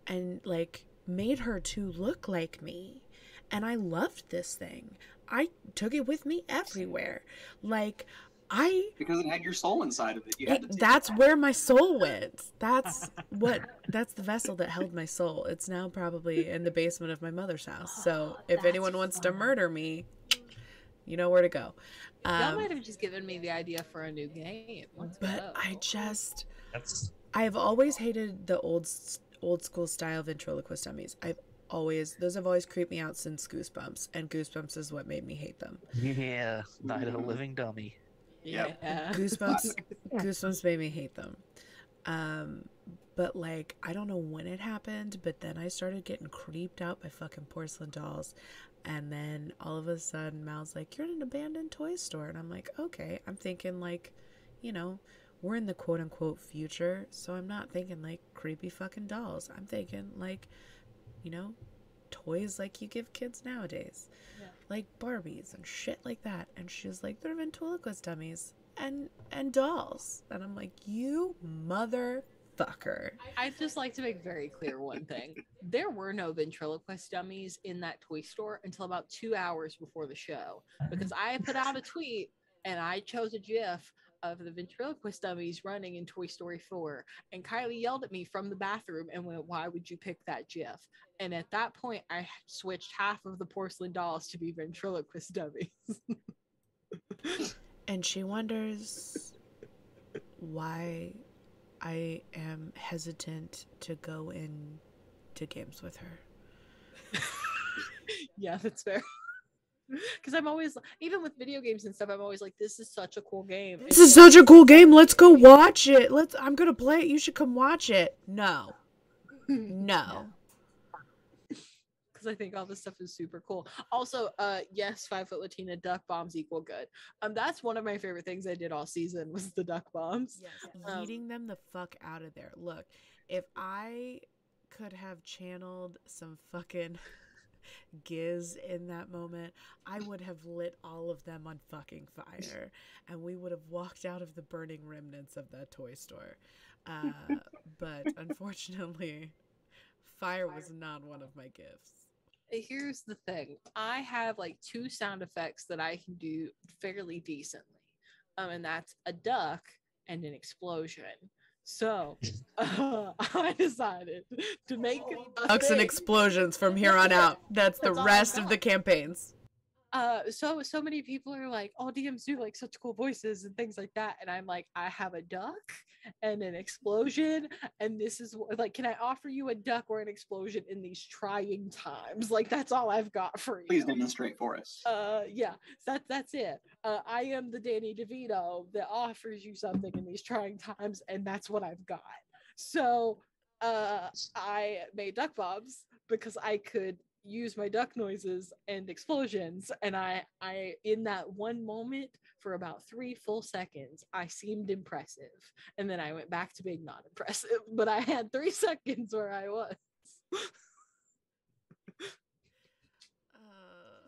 and like made her to look like me. And I loved this thing. I took it with me everywhere. Like, because it had your soul inside of it. You had to take that's where my soul went. That's the vessel that held my soul. It's now probably in the basement of my mother's house. So if anyone wants to murder me, you know where to go. Y'all might have just given me the idea for a new game. But I've always hated the old school style ventriloquist dummies. Those have always creeped me out since Goosebumps, and Goosebumps is what made me hate them. Yeah, Night of the Living Dummy. Yeah. Goosebumps made me hate them. But like, I don't know when it happened, but then I started getting creeped out by fucking porcelain dolls. And then all of a sudden Mal's like, you're in an abandoned toy store. And I'm like, okay. I'm thinking like, you know, we're in the quote unquote future. So I'm not thinking like creepy fucking dolls. I'm thinking like, you know, toys like you give kids nowadays. Yeah. Like Barbies and shit like that. And she's like, they're ventriloquist dummies and dolls. And I'm like, you motherfucker. I'd just like to make very clear one thing. There were no ventriloquist dummies in that toy store until about 2 hours before the show, because I put out a tweet and I chose a GIF of the ventriloquist dummies running in Toy Story 4, and Kylie yelled at me from the bathroom and went, why would you pick that GIF? And at that point I switched half of the porcelain dolls to be ventriloquist dummies. And she wonders why I am hesitant to go into games with her. Yeah, that's fair. Because I'm always, even with video games and stuff, I'm always like, this is such a cool game. This is such a cool game. Let's go watch it. I'm going to play it. You should come watch it. No. Because I think all this stuff is super cool. Also, yes, 5 foot Latina duck bombs equal good. That's one of my favorite things I did all season was the duck bombs. Yes, eating them the fuck out of there. Look, if I could have channeled some fucking Giz in that moment, I would have lit all of them on fucking fire, and we would have walked out of the burning remnants of that toy store. But unfortunately, fire was not one of my gifts. Here's the thing. I have like 2 sound effects that I can do fairly decently. And that's a duck and an explosion. So I decided to make Ducks and explosions from here on out. That's the rest of the campaigns. So many people are like, oh, DMs do like such cool voices and things like that, and I'm like, I have a duck and an explosion, and this is like, can I offer you a duck or an explosion in these trying times? Like, that's all I've got for you. Please demonstrate for us. Yeah, that's it. I am the Danny DeVito that offers you something in these trying times, and that's what I've got. So I made duck bombs because I could use my duck noises and explosions, and I in that one moment for about 3 full seconds I seemed impressive, and then I went back to being not impressive, but I had 3 seconds where I was.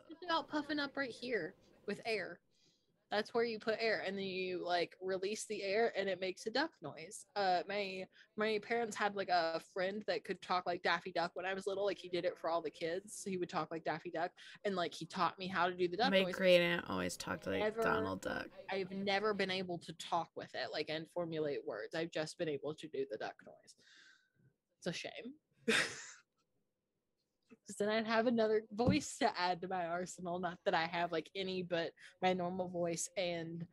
It's about puffing up right here with air. That's where you put air, and then you like release the air and it makes a duck noise. My parents had like a friend that could talk like Daffy Duck when I was little. Like, he did it for all the kids. So he would talk like Daffy Duck, and like he taught me how to do the duck My noise. great aunt always talked like Donald Duck. I've never been able to talk with it like and formulate words. I've just been able to do the duck noise. It's a shame. Then I'd have another voice to add to my arsenal. Not that I have like any but my normal voice and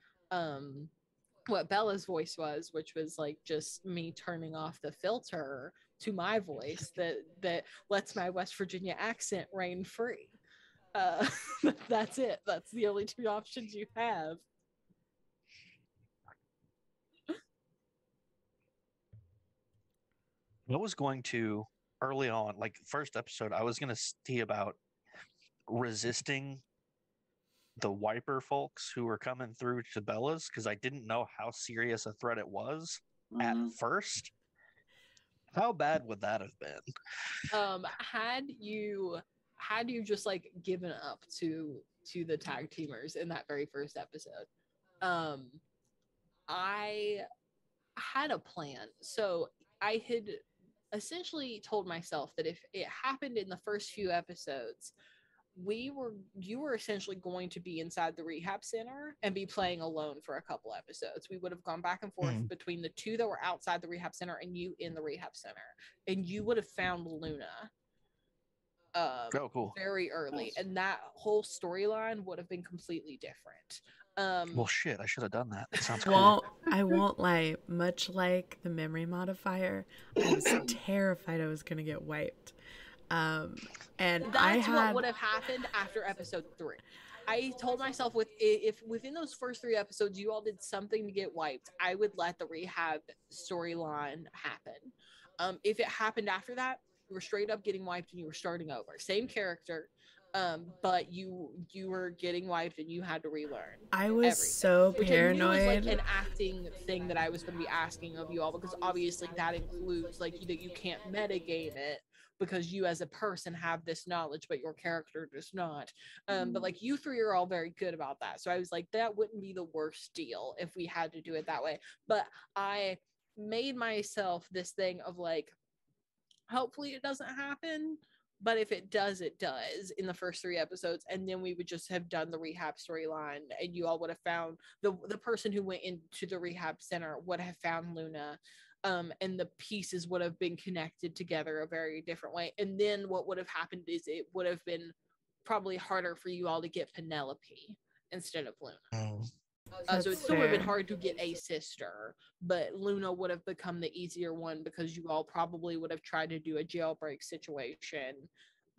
what Bella's voice was, which was like just me turning off the filter to my voice that lets my West Virginia accent reign free. That's it. That's the only 2 options you have. I was going to early on, like first episode, I was going to see about resisting the wiper folks who were coming through to Bella's, because I didn't know how serious a threat it was at first. How bad would that have been? Had you just like given up to the tag teamers in that very first episode, I had a plan. So I had essentially told myself that if it happened in the first few episodes, you were essentially going to be inside the rehab center and be playing alone for a couple episodes. We would have gone back and forth between the 2 that were outside the rehab center and you in the rehab center, and you would have found Luna cool. very early, and that whole storyline would have been completely different. Well, shit, I should have done that. That sounds cool. I won't lie. Much like the memory modifier, I was terrified I was going to get wiped. And that's what would have happened after episode 3. I told myself if within those first 3 episodes you all did something to get wiped, I would let the rehab storyline happen. If it happened after that, you were straight up getting wiped and you were starting over. Same character, but you were getting wiped and you had to relearn. I was everything. So paranoid. Which was like an acting thing that I was going to be asking of you all, because obviously that includes like that you can't metagame it, because you as a person have this knowledge but your character does not. But like you 3 are all very good about that, so I was like, that wouldn't be the worst deal if we had to do it that way. But I made myself this thing of like, hopefully it doesn't happen, but if it does, it does in the first 3 episodes, and then we would just have done the rehab storyline, and you all would have found the person who went into the rehab center would have found Luna, and the pieces would have been connected together a very different way. And then what would have happened is it would have been probably harder for you all to get Penelope instead of Luna. So it still would have been hard to get a sister, but Luna would have become the easier one, because you all probably would have tried to do a jailbreak situation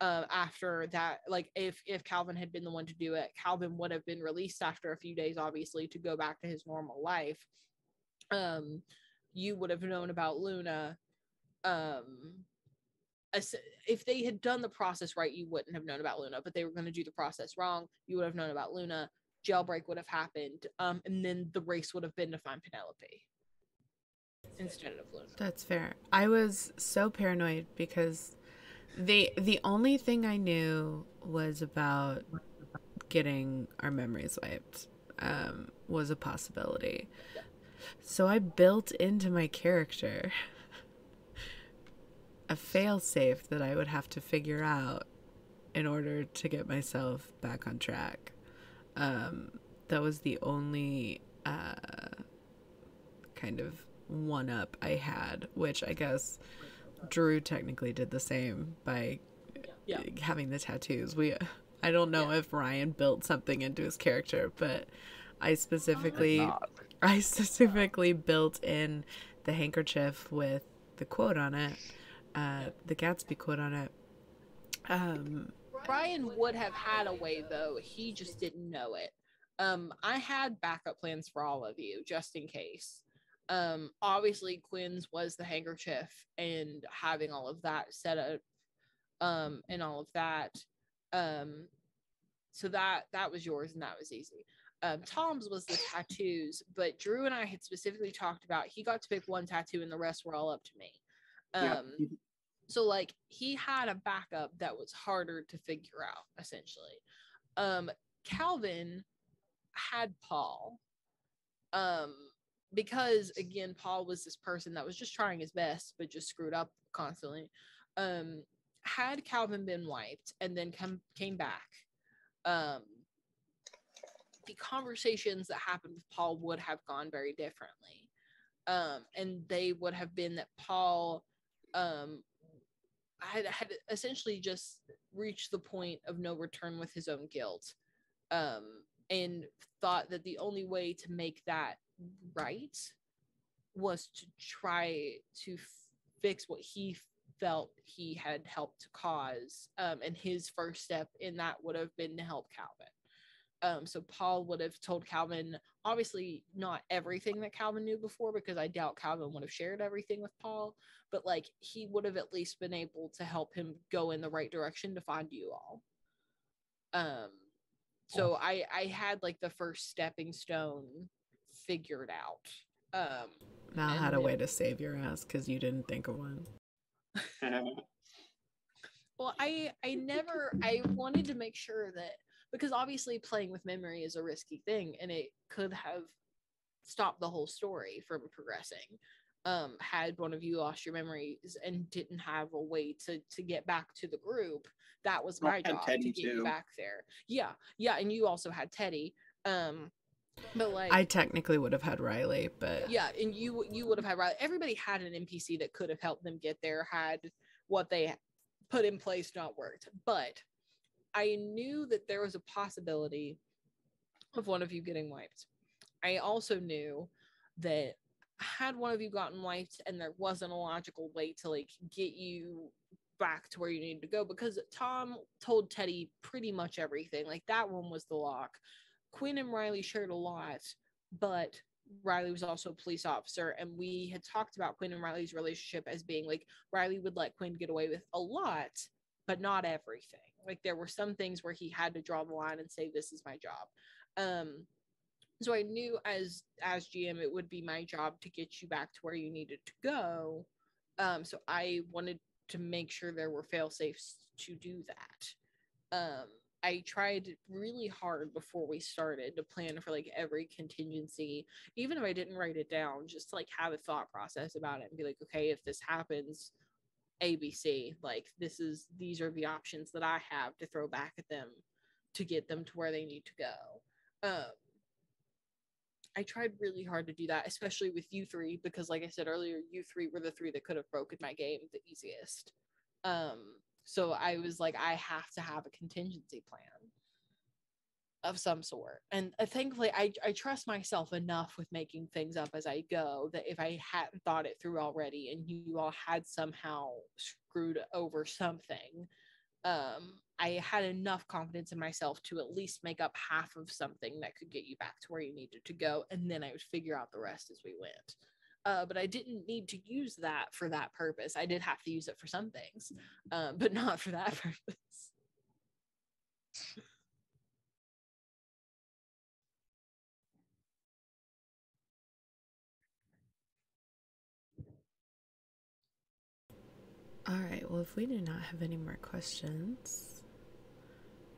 after that. Like if Calvin had been the one to do it, Calvin would have been released after a few days, obviously, to go back to his normal life. You would have known about Luna. If they had done the process right, you wouldn't have known about Luna, but they were going to do the process wrong. You would have known about Luna. Jailbreak would have happened, and then the race would have been to find Penelope instead of Luna. That's fair. I was so paranoid because The only thing I knew was about getting our memories wiped, was a possibility. So I built into my character a failsafe that I would have to figure out in order to get myself back on track. That was the only kind of one up I had, which I guess Drew technically did the same by having the tattoos. I don't know if Ryan built something into his character, but I specifically built in the handkerchief with the quote on it, the Gatsby quote on it. Brian would have had a way, though. He just didn't know it. I had backup plans for all of you, just in case. Obviously, Quinn's was the handkerchief and having all of that set up, and all of that. So that was yours, and that was easy. Tom's was the tattoos, but Drew and I had specifically talked about he got to pick one tattoo, and the rest were all up to me. So like he had a backup that was harder to figure out, essentially. Calvin had Paul. Because again, Paul was this person that was just trying his best, but just screwed up constantly. Had Calvin been wiped and then came back, the conversations that happened with Paul would have gone very differently. And they would have been that Paul had essentially just reached the point of no return with his own guilt, and thought that the only way to make that right was to try to fix what he felt he had helped to cause, and his first step in that would have been to help Calvin. So Paul would have told Calvin, obviously not everything that Calvin knew before, because I doubt Calvin would have shared everything with Paul, but like he would have at least been able to help him go in the right direction to find you all. So I had like the first stepping stone figured out. Mal had a way to save your ass because you didn't think of one. Well, I wanted to make sure that, because obviously playing with memory is a risky thing and it could have stopped the whole story from progressing. Had one of you lost your memories and didn't have a way to get back to the group, that was my job to get you back there. Yeah, and you also had Teddy. But like I technically would have had Riley, but yeah, and you would have had Riley. Everybody had an NPC that could have helped them get there had what they put in place not worked. But I knew that there was a possibility of one of you getting wiped. I also knew that had one of you gotten wiped and there wasn't a logical way to like get you back to where you needed to go, because Tom told Teddy pretty much everything. Like that one was the lock. Quinn and Riley shared a lot, but Riley was also a police officer, and we had talked about Quinn and Riley's relationship as being like Riley would let Quinn get away with a lot, but not everything. Like there were some things where he had to draw the line and say, this is my job. So I knew as GM, it would be my job to get you back to where you needed to go. So I wanted to make sure there were fail safes to do that. I tried really hard before we started to plan for like every contingency, even if I didn't write it down, just to like have a thought process about it and be like, okay, if this happens, ABC, like these are the options that I have to throw back at them to get them to where they need to go. I tried really hard to do that, especially with you three, because like I said earlier, you three were the three that could have broken my game the easiest. So I was like, I have to have a contingency plan of some sort. And thankfully, I trust myself enough with making things up as I go that if I hadn't thought it through already and you all had somehow screwed over something, I had enough confidence in myself to at least make up half of something that could get you back to where you needed to go. And then I would figure out the rest as we went. But I didn't need to use that for that purpose. I did have to use it for some things, but not for that purpose. All right, well, if we do not have any more questions,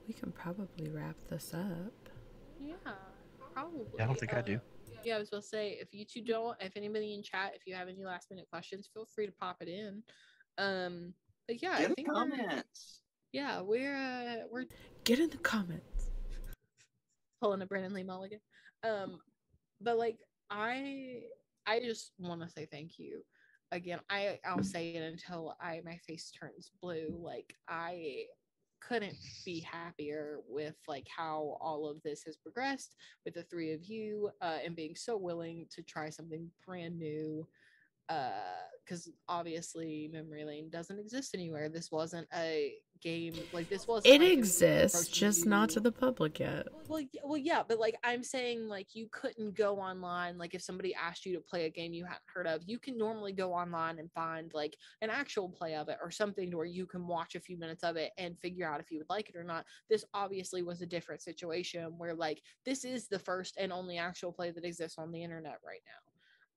we can probably wrap this up. Yeah, probably. Yeah, I don't think I do. Yeah, I was going to say, if you two don't, if anybody in chat, if you have any last minute questions, feel free to pop it in. But yeah, Get I think comments. we're Get in the comments. pulling a Brennan Lee Mulligan. But like I just want to say thank you again. I'll say it until my face turns blue. Like I couldn't be happier with like how all of this has progressed with the three of you, and being so willing to try something brand new, because obviously memory lane doesn't exist anywhere. This wasn't a game, like this wasn't It like exists, approaching just not to you. the public yet. Well, yeah, but like I'm saying, like you couldn't go online. Like if somebody asked you to play a game you hadn't heard of, you can normally go online and find like an actual play of it or something to where you can watch a few minutes of it and figure out if you would like it or not. This obviously was a different situation where like this is the first and only actual play that exists on the internet right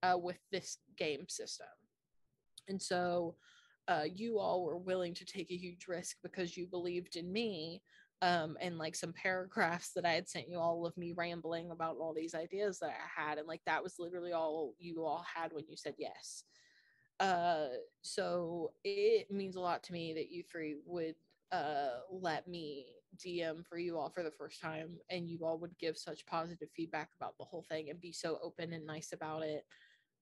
now, with this game system. And so you all were willing to take a huge risk because you believed in me, and like some paragraphs that I had sent you all of me rambling about all these ideas that I had. And like that was literally all you all had when you said yes. So it means a lot to me that you three would let me DM for you all for the first time, and you all would give such positive feedback about the whole thing and be so open and nice about it.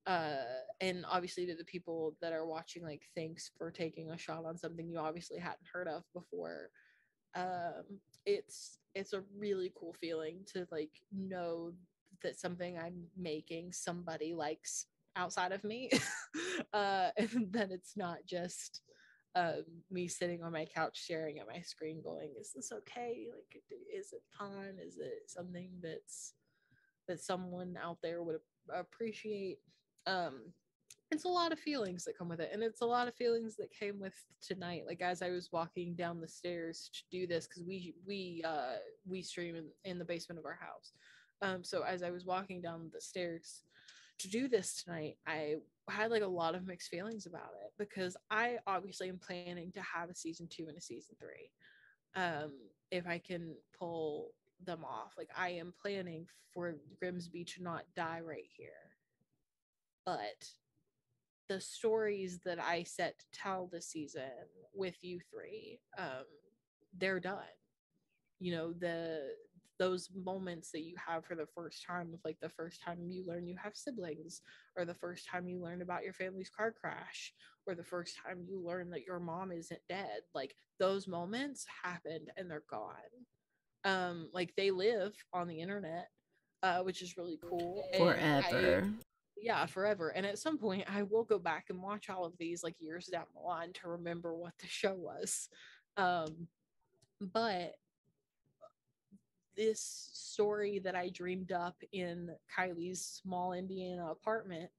And obviously to the people that are watching, like thanks for taking a shot on something you obviously hadn't heard of before. It's a really cool feeling to like know that something I'm making somebody likes outside of me. And that it's not just me sitting on my couch staring at my screen going, is this okay? Like, is it fun? Is it something that someone out there would appreciate? um it's a lot of feelings that come with it, and it's a lot of feelings that came with tonight. Like as I was walking down the stairs to do this, because we stream in the basement of our house. So as I was walking down the stairs to do this tonight, I had like a lot of mixed feelings about it, because I obviously am planning to have a season 2 and a season 3, if I can pull them off. Like I am planning for Grimsby to not die right here, but the stories that I set to tell this season with you three, they're done. You know, those moments that you have for the first time, of like the first time you learn you have siblings, or the first time you learn about your family's car crash, or the first time you learn that your mom isn't dead, like those moments happened and they're gone. Like they live on the internet, which is really cool. Forever. Yeah, forever. And at some point I will go back and watch all of these like years down the line to remember what the show was. But this story that I dreamed up in Kylie's small Indiana apartment,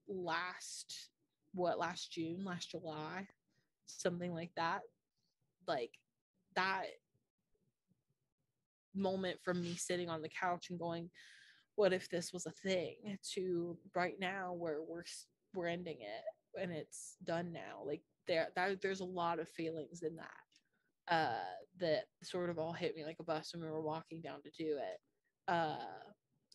last June, last July, something like that. Like that moment from me sitting on the couch and going, what if this was a thing, to right now where we're ending it and it's done now. Like there's a lot of feelings in that sort of all hit me like a bus when we were walking down to do it.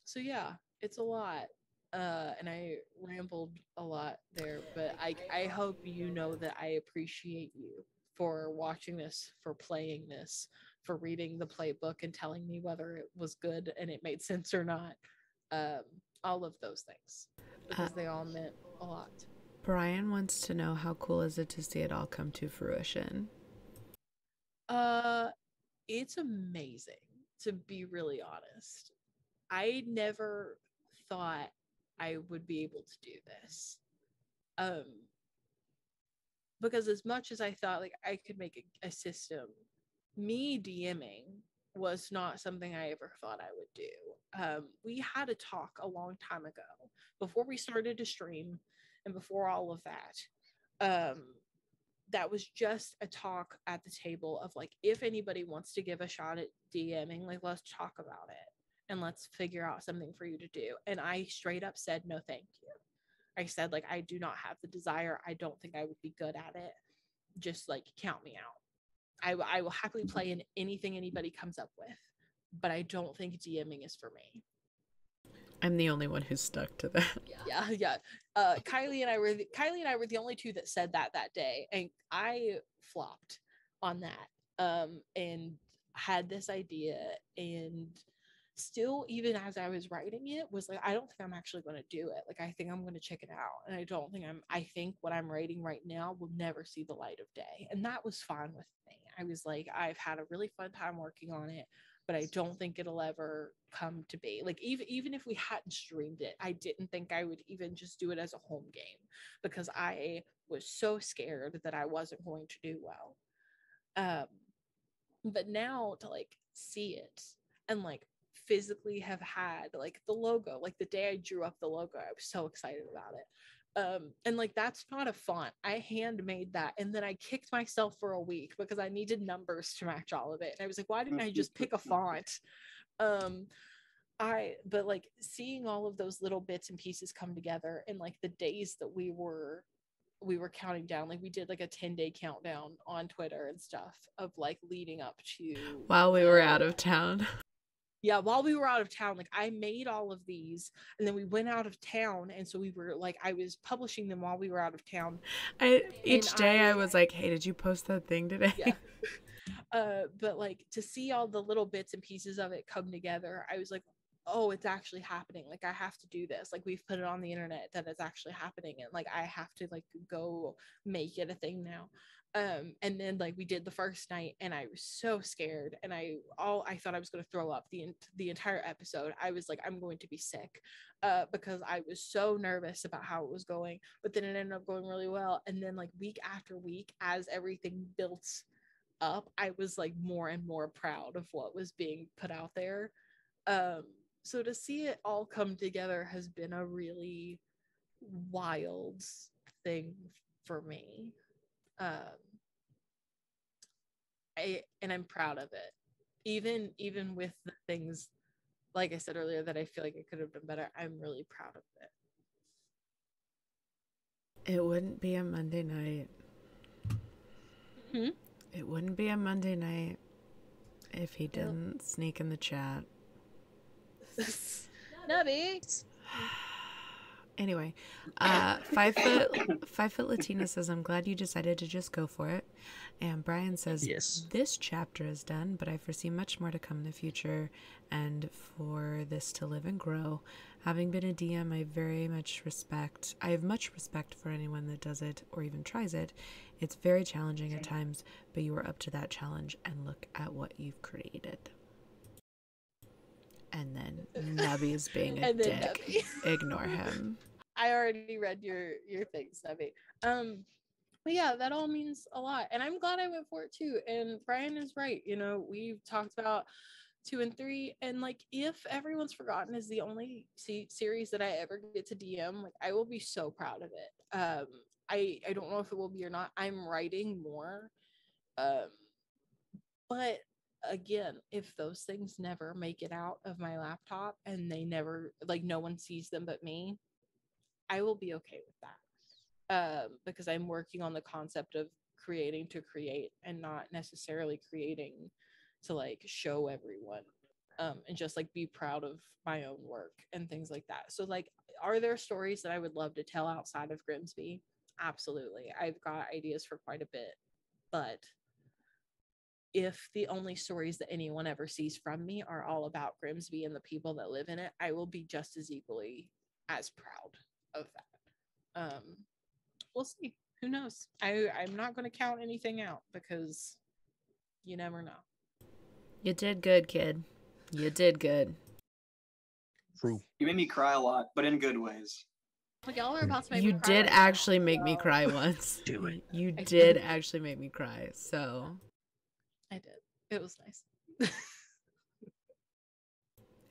So yeah, it's a lot. And I rambled a lot there, but I hope you know that I appreciate you for watching this, for playing this, for reading the playbook and telling me whether it was good and it made sense or not. All of those things, because they all meant a lot. Brian wants to know, how cool is it to see it all come to fruition? It's amazing, to be really honest. I never thought I would be able to do this. Because as much as I thought like I could make a system, me DMing was not something I ever thought I would do. We had a talk a long time ago, before we started to stream and before all of that. That was just a talk at the table of like, if anybody wants to give a shot at DMing, like let's talk about it and let's figure out something for you to do. And I straight up said no thank you. I said, like, I do not have the desire. I don't think I would be good at it. Just like count me out. I will happily play in anything anybody comes up with, but I don't think DMing is for me. I'm the only one who's stuck to that. Yeah. Kylie and I were the only two that said that day, and I flopped on that. And had this idea, and still, even as I was writing it, was like, I don't think I'm actually going to do it. Like, I think I'm going to check it out, and I think what I'm writing right now will never see the light of day, and that was fine with me. I was like, I've had a really fun time working on it, but I don't think it'll ever come to be. Like, even if we hadn't streamed it, I didn't think I would even just do it as a home game, because I was so scared that I wasn't going to do well. But now to like see it and like physically have had like the logo, like the day I drew up the logo, I was so excited about it. And like, that's not a font. I handmade that, and then I kicked myself for a week because I needed numbers to match all of it, and I was like, why didn't I just pick a font? But like, seeing all of those little bits and pieces come together, and like the days that we were counting down, like we did like a 10-day countdown on Twitter and stuff of like leading up to While we were out of town. Yeah, while we were out of town, like I made all of these, and then we went out of town, and so we were like, I was publishing them while we were out of town. Each day I was like, hey, did you post that thing today? Yeah. But like, to see all the little bits and pieces of it come together, I was like, oh, it's actually happening. Like, I have to do this. Like, we've put it on the internet that it's actually happening, and like I have to like go make it a thing now. And then like we did the first night, and I was so scared, and I thought I was going to throw up the entire episode. I was like, I'm going to be sick, because I was so nervous about how it was going. But then it ended up going really well, and then like week after week, as everything built up, I was like more and more proud of what was being put out there. So to see it all come together has been a really wild thing for me. I'm proud of it. Even with the things, like I said earlier, that I feel like it could have done better, I'm really proud of it. It wouldn't be a Monday night. It wouldn't be a Monday night if he didn't sneak in the chat. Nubby. Anyway, 5 Foot Latina says, I'm glad you decided to just go for it. And Brian says, Yes. This chapter is done, but I foresee much more to come in the future, and for this to live and grow. Having been a DM, I have much respect for anyone that does it or even tries it. It's very challenging at times, but you are up to that challenge, and look at what you've created. And then Nubby's being a dick. Ignore him. I already read your things, Nubby. But yeah, that all means a lot, and I'm glad I went for it too. And Brian is right. You know, we've talked about 2 and 3, and like, if Everyone's Forgotten is the only series that I ever get to DM, like I will be so proud of it. I don't know if it will be or not. I'm writing more, but again, if those things never make it out of my laptop, and they never, like, no one sees them but me, I will be okay with that. Because I'm working on the concept of creating to create, and not necessarily creating to like show everyone, and just like be proud of my own work and things like that. So like, are there stories that I would love to tell outside of Grimsby? Absolutely. I've got ideas for quite a bit, but if the only stories that anyone ever sees from me are all about Grimsby and the people that live in it, I will be just as equally as proud of that. We'll see. Who knows? I'm not going to count anything out, because you never know. You did good, kid. You did good. True. You made me cry a lot, but in good ways. Like, y'all are about to make You me cry did right actually now, make me so- cry once. Do it. You I did did. actually make me cry. So I did. It was nice.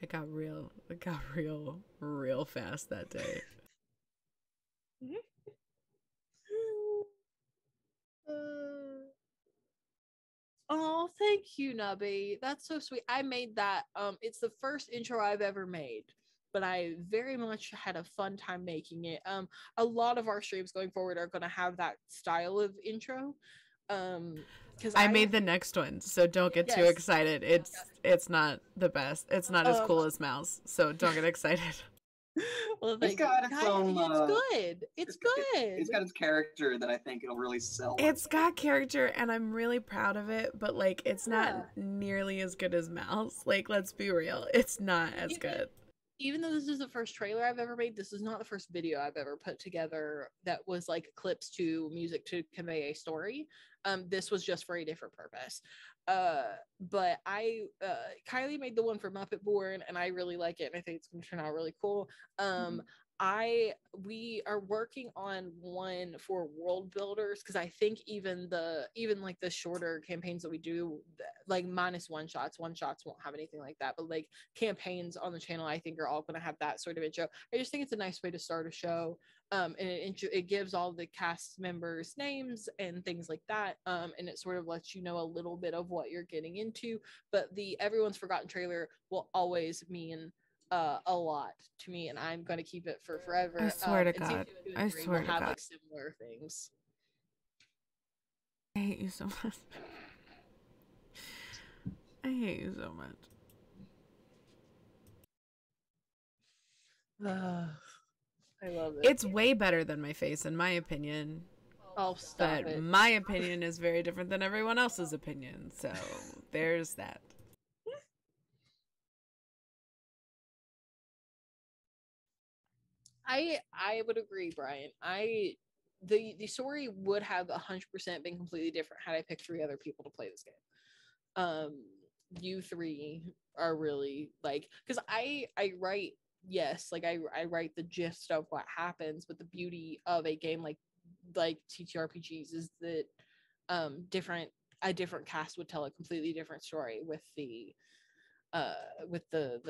it got real fast that day. Oh, thank you, Nubby. That's so sweet. I made that. It's the first intro I've ever made. but I very much had a fun time making it. A lot of our streams going forward are going to have that style of intro. Because I made the next one, so don't get too excited. It's not the best. It's not as cool as Mouse, so don't get excited. Well, it's got its own. It's good. It's good. It's got its character that I think it'll really sell. It's got character, and I'm really proud of it. But like, it's not nearly as good as Mouse. Like, let's be real, it's not as good. Even though this is the first trailer I've ever made, this is not the first video I've ever put together that was like clips to music to convey a story. This was just for a different purpose. But Kylie made the one for Muppet Born, and I really like it, and I think it's going to turn out really cool. We are working on one for world builders, because I think even like the shorter campaigns that we do, like minus one shots won't have anything like that, but like campaigns on the channel, I think are all going to have that sort of intro. I just think it's a nice way to start a show, and it gives all the cast members names and things like that, and it sort of lets you know a little bit of what you're getting into. But the Everyone's Forgotten trailer will always mean a lot to me, and I'm going to keep it for forever. I swear to God. I swear to God. Like similar things. I hate you so much. I hate you so much. I love it. It's way better than my face, in my opinion. Oh, stop but it. My opinion is very different than everyone else's opinion, so there's that. I would agree, Brian. The story would have 100% been completely different had I picked 3 other people to play this game. You 3 are really like, because I write, yes, like I write the gist of what happens, but the beauty of a game like TTRPGs is that a different cast would tell a completely different story with the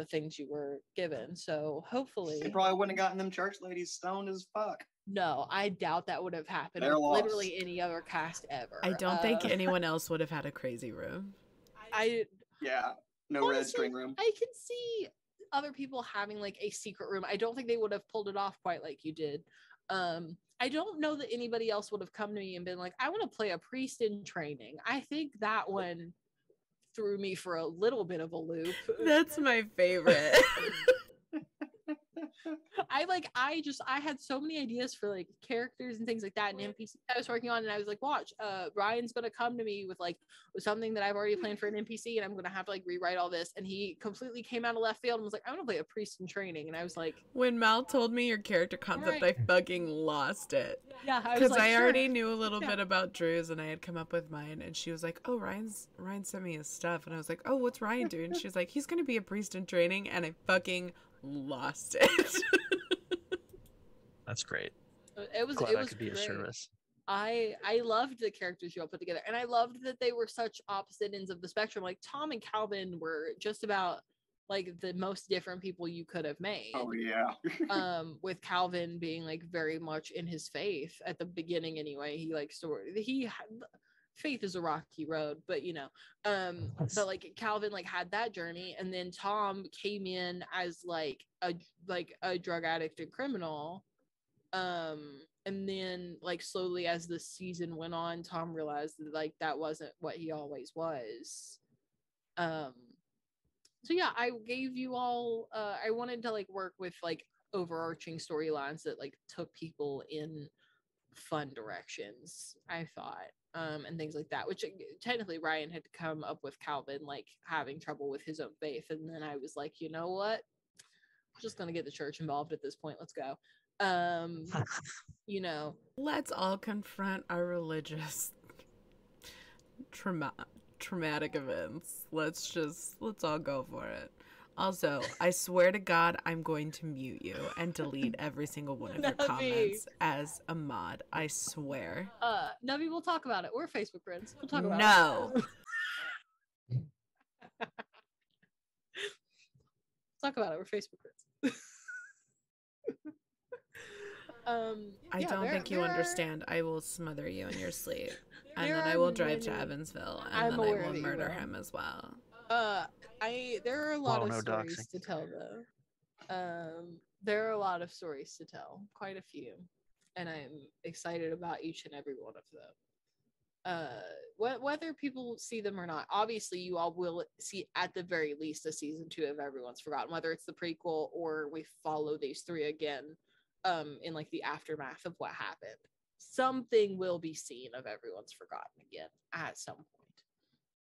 things you were given. So hopefully they probably wouldn't have gotten them church ladies stoned as fuck. No, I doubt that would have happened They're with lost. literally any other cast ever. I don't think anyone else would have had a crazy room. No red string room. I can see other people having like a secret room. I don't think they would have pulled it off quite like you did. I don't know that anybody else would have come to me and been like, I want to play a priest in training. I think that one threw me for a little bit of a loop. That's my favorite. I had so many ideas for like characters and things like that and NPCs I was working on, and I was like, watch, Ryan's gonna come to me with something that I've already planned for an NPC, and I'm gonna have to like rewrite all this. And he completely came out of left field and was like, I want to play a priest in training. And I was like, when Mal told me your character concept, I fucking lost it. Yeah, because I already knew a little bit about Drew's, and I had come up with mine. And she was like, oh, Ryan sent me his stuff, and I was like, oh, what's Ryan doing? She was like, he's gonna be a priest in training, and I fucking lost it. That's great. It was Glad it I was could be of great. service. I loved the characters you all put together, and I loved that they were such opposite ends of the spectrum. Like Tom and Calvin were just about like the most different people you could have made. Oh yeah. With Calvin being like very much in his faith at the beginning anyway. Faith is a rocky road, but but like Calvin like had that journey, and then Tom came in as like a drug addict and criminal, and then like slowly as the season went on, Tom realized that like that wasn't what he always was. So yeah, I gave you all I wanted to like work with like overarching storylines that like took people in fun directions, I thought, and things like that, which technically Ryan had come up with Calvin like having trouble with his own faith, and then I was like, you know what, I'm just gonna get the church involved at this point, let's go. Let's all confront our religious traumatic events. Let's all go for it. Also, I swear to God, I'm going to mute you and delete every single one of your comments as a mod. I swear. Nubby, we'll talk about it. We're Facebook friends. We'll talk about it. No. Talk about it. We're Facebook friends. I don't think you understand. I will smother you in your sleep. And then I will drive to Evansville, and then I will murder him as well. There are a lot of stories to tell though. There are a lot of stories to tell, quite a few, and I'm excited about each and every one of them. Whether people see them or not, obviously you all will see at the very least a season 2 of Everyone's Forgotten, whether it's the prequel or we follow these 3 again, in like the aftermath of what happened. Something will be seen of Everyone's Forgotten again at some point.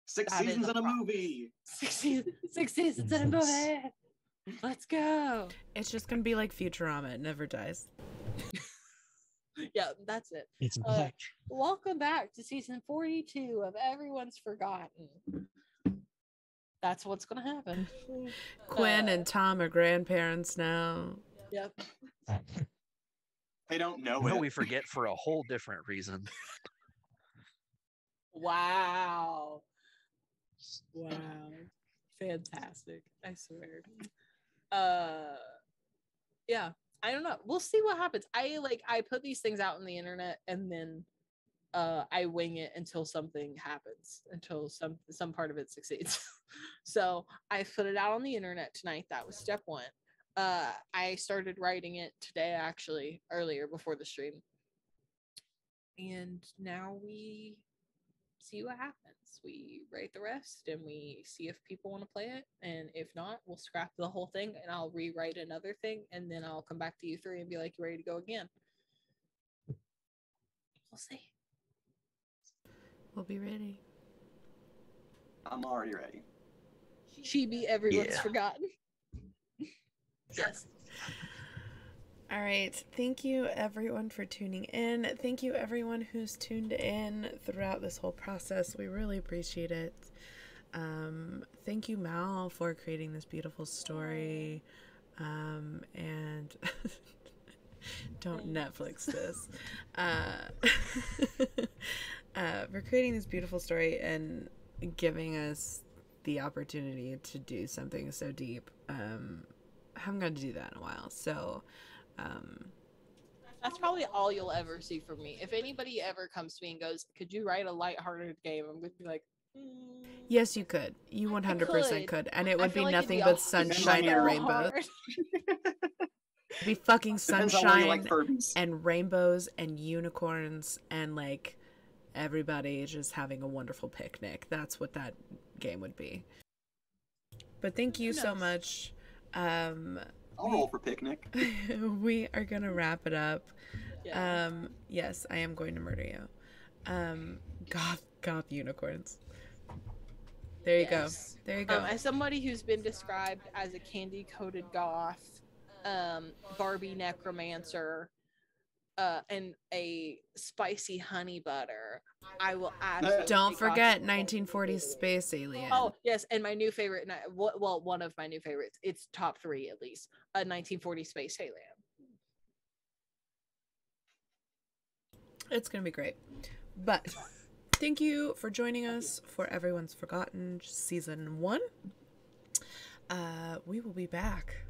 6 seasons in a movie. 6 seasons in a movie. Let's go. It's just gonna be like Futurama. It never dies. Yeah, that's it. It's back. Welcome back to season 42 of Everyone's Forgotten. That's what's gonna happen. Quinn and Tom are grandparents now. Yep. They don't know No, it. we forget for a whole different reason. Wow. Fantastic. I swear. Yeah. I don't know. We'll see what happens. I put these things out on the internet and then I wing it until something happens, until some part of it succeeds. So I put it out on the internet tonight. That was step 1. I started writing it today, actually, earlier before the stream. And now we see what happens. We write the rest and we see if people want to play it. And if not, we'll scrap the whole thing and I'll rewrite another thing. And then I'll come back to you 3 and be like, you ready to go again? We'll see. We'll be ready. I'm already ready. She be Everyone's Yeah. Forgotten. Yes. All right. Thank you, everyone, for tuning in. Thank you, everyone who's tuned in throughout this whole process. We really appreciate it. Thank you, Mal, for creating this beautiful story. And don't Netflix this. For creating this beautiful story and giving us the opportunity to do something so deep. I haven't got to do that in a while. So, That's probably all you'll ever see from me. If anybody ever comes to me and goes, could you write a lighthearted game? I'm going to be like, yes, you could. You 100% could. And it would feel be like it'd nothing be but a sunshine so and rainbows. hard. It'd be fucking Depends on where you like sunshine Furbies. and rainbows and unicorns and like everybody just having a wonderful picnic. That's what that game would be. But thank you so much. I'll roll for picnic. We are gonna wrap it up. Yeah. Yes, I am going to murder you. Goth unicorns. There you Yes. go. There you go. As somebody who's been described as a candy-coated goth, Barbie necromancer, and a spicy honey butter, I will absolutely Don't take forget off- 1940s Space Alien. Oh yes, and my new favorite, well, one of my new favorites. It's top 3 at least. A 1940 Space Alien. It's gonna be great. But thank you for joining us for Everyone's Forgotten Season 1. We will be back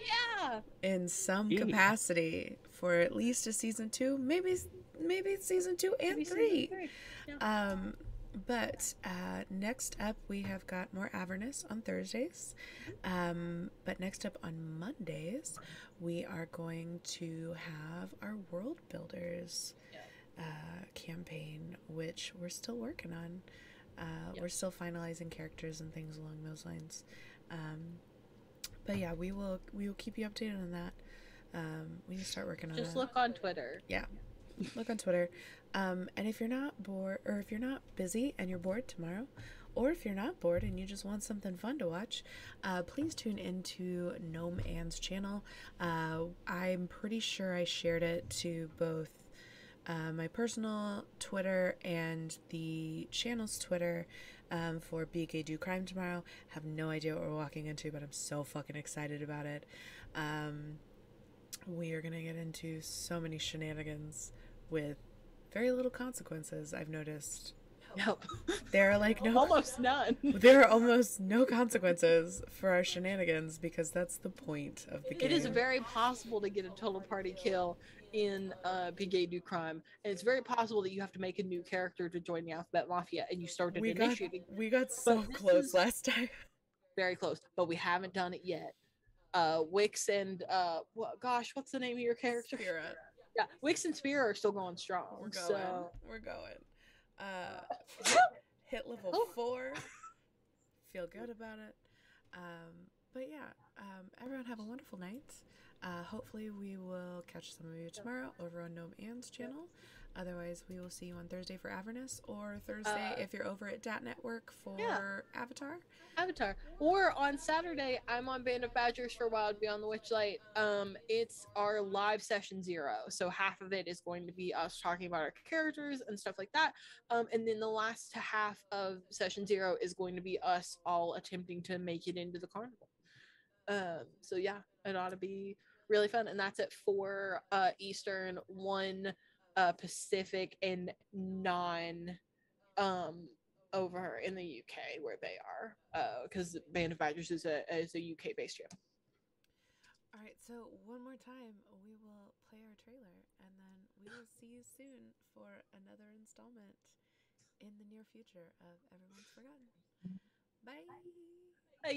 Yeah. in some Yeah. capacity for at least a Season 2, maybe Season 2 and Maybe 3. season 3. Yeah. But next up we have got more Avernus on Thursdays. But next up on Mondays we are going to have our World Builders campaign, which we're still working on. We're still finalizing characters and things along those lines. But yeah, we will keep you updated on that. We need to start working on Just that. look on Twitter. Yeah. Look on Twitter. And if you're not bored, or if you're not busy and you're bored tomorrow, or if you're not bored and you just want something fun to watch, please tune into Gnome Anne's channel. I'm pretty sure I shared it to both my personal Twitter and the channel's Twitter for Be Gay Do Crime tomorrow. Have no idea what we're walking into, but I'm so fucking excited about it. We are gonna get into so many shenanigans with very little consequences, I've noticed. Nope. There are like no Almost none. there are almost no consequences for our shenanigans because that's the point of the game. It is very possible to get a total party kill in Be Gay Do Crime, and it's very possible that you have to make a new character to join the Alphabet Mafia, and you started initiating. We got so But this close is- last time. Very close, but we haven't done it yet. Wix and what's the name of your character? Spirit. Yeah, Wix and Spear are still going strong. We're going. So We're going. Hit level 4. Feel good about it. But yeah, everyone have a wonderful night. Hopefully we will catch some of you tomorrow over on Gnome Anne's channel. Otherwise, we will see you on Thursday for Avernus, or Thursday if you're over at Dat Network for Avatar. Or on Saturday, I'm on Band of Badgers for Wild Beyond the Witchlight. It's our live session 0, so half of it is going to be us talking about our characters and stuff like that. And then the last half of session 0 is going to be us all attempting to make it into the carnival. So yeah, it ought to be really fun, and that's at 4 Eastern, 1 Pacific, and 9 over in the UK where they are, because Band of Badgers is a UK based show. All right, so one more time, we will play our trailer, and then we will see you soon for another installment in the near future of Everyone's Forgotten. Bye. Bye.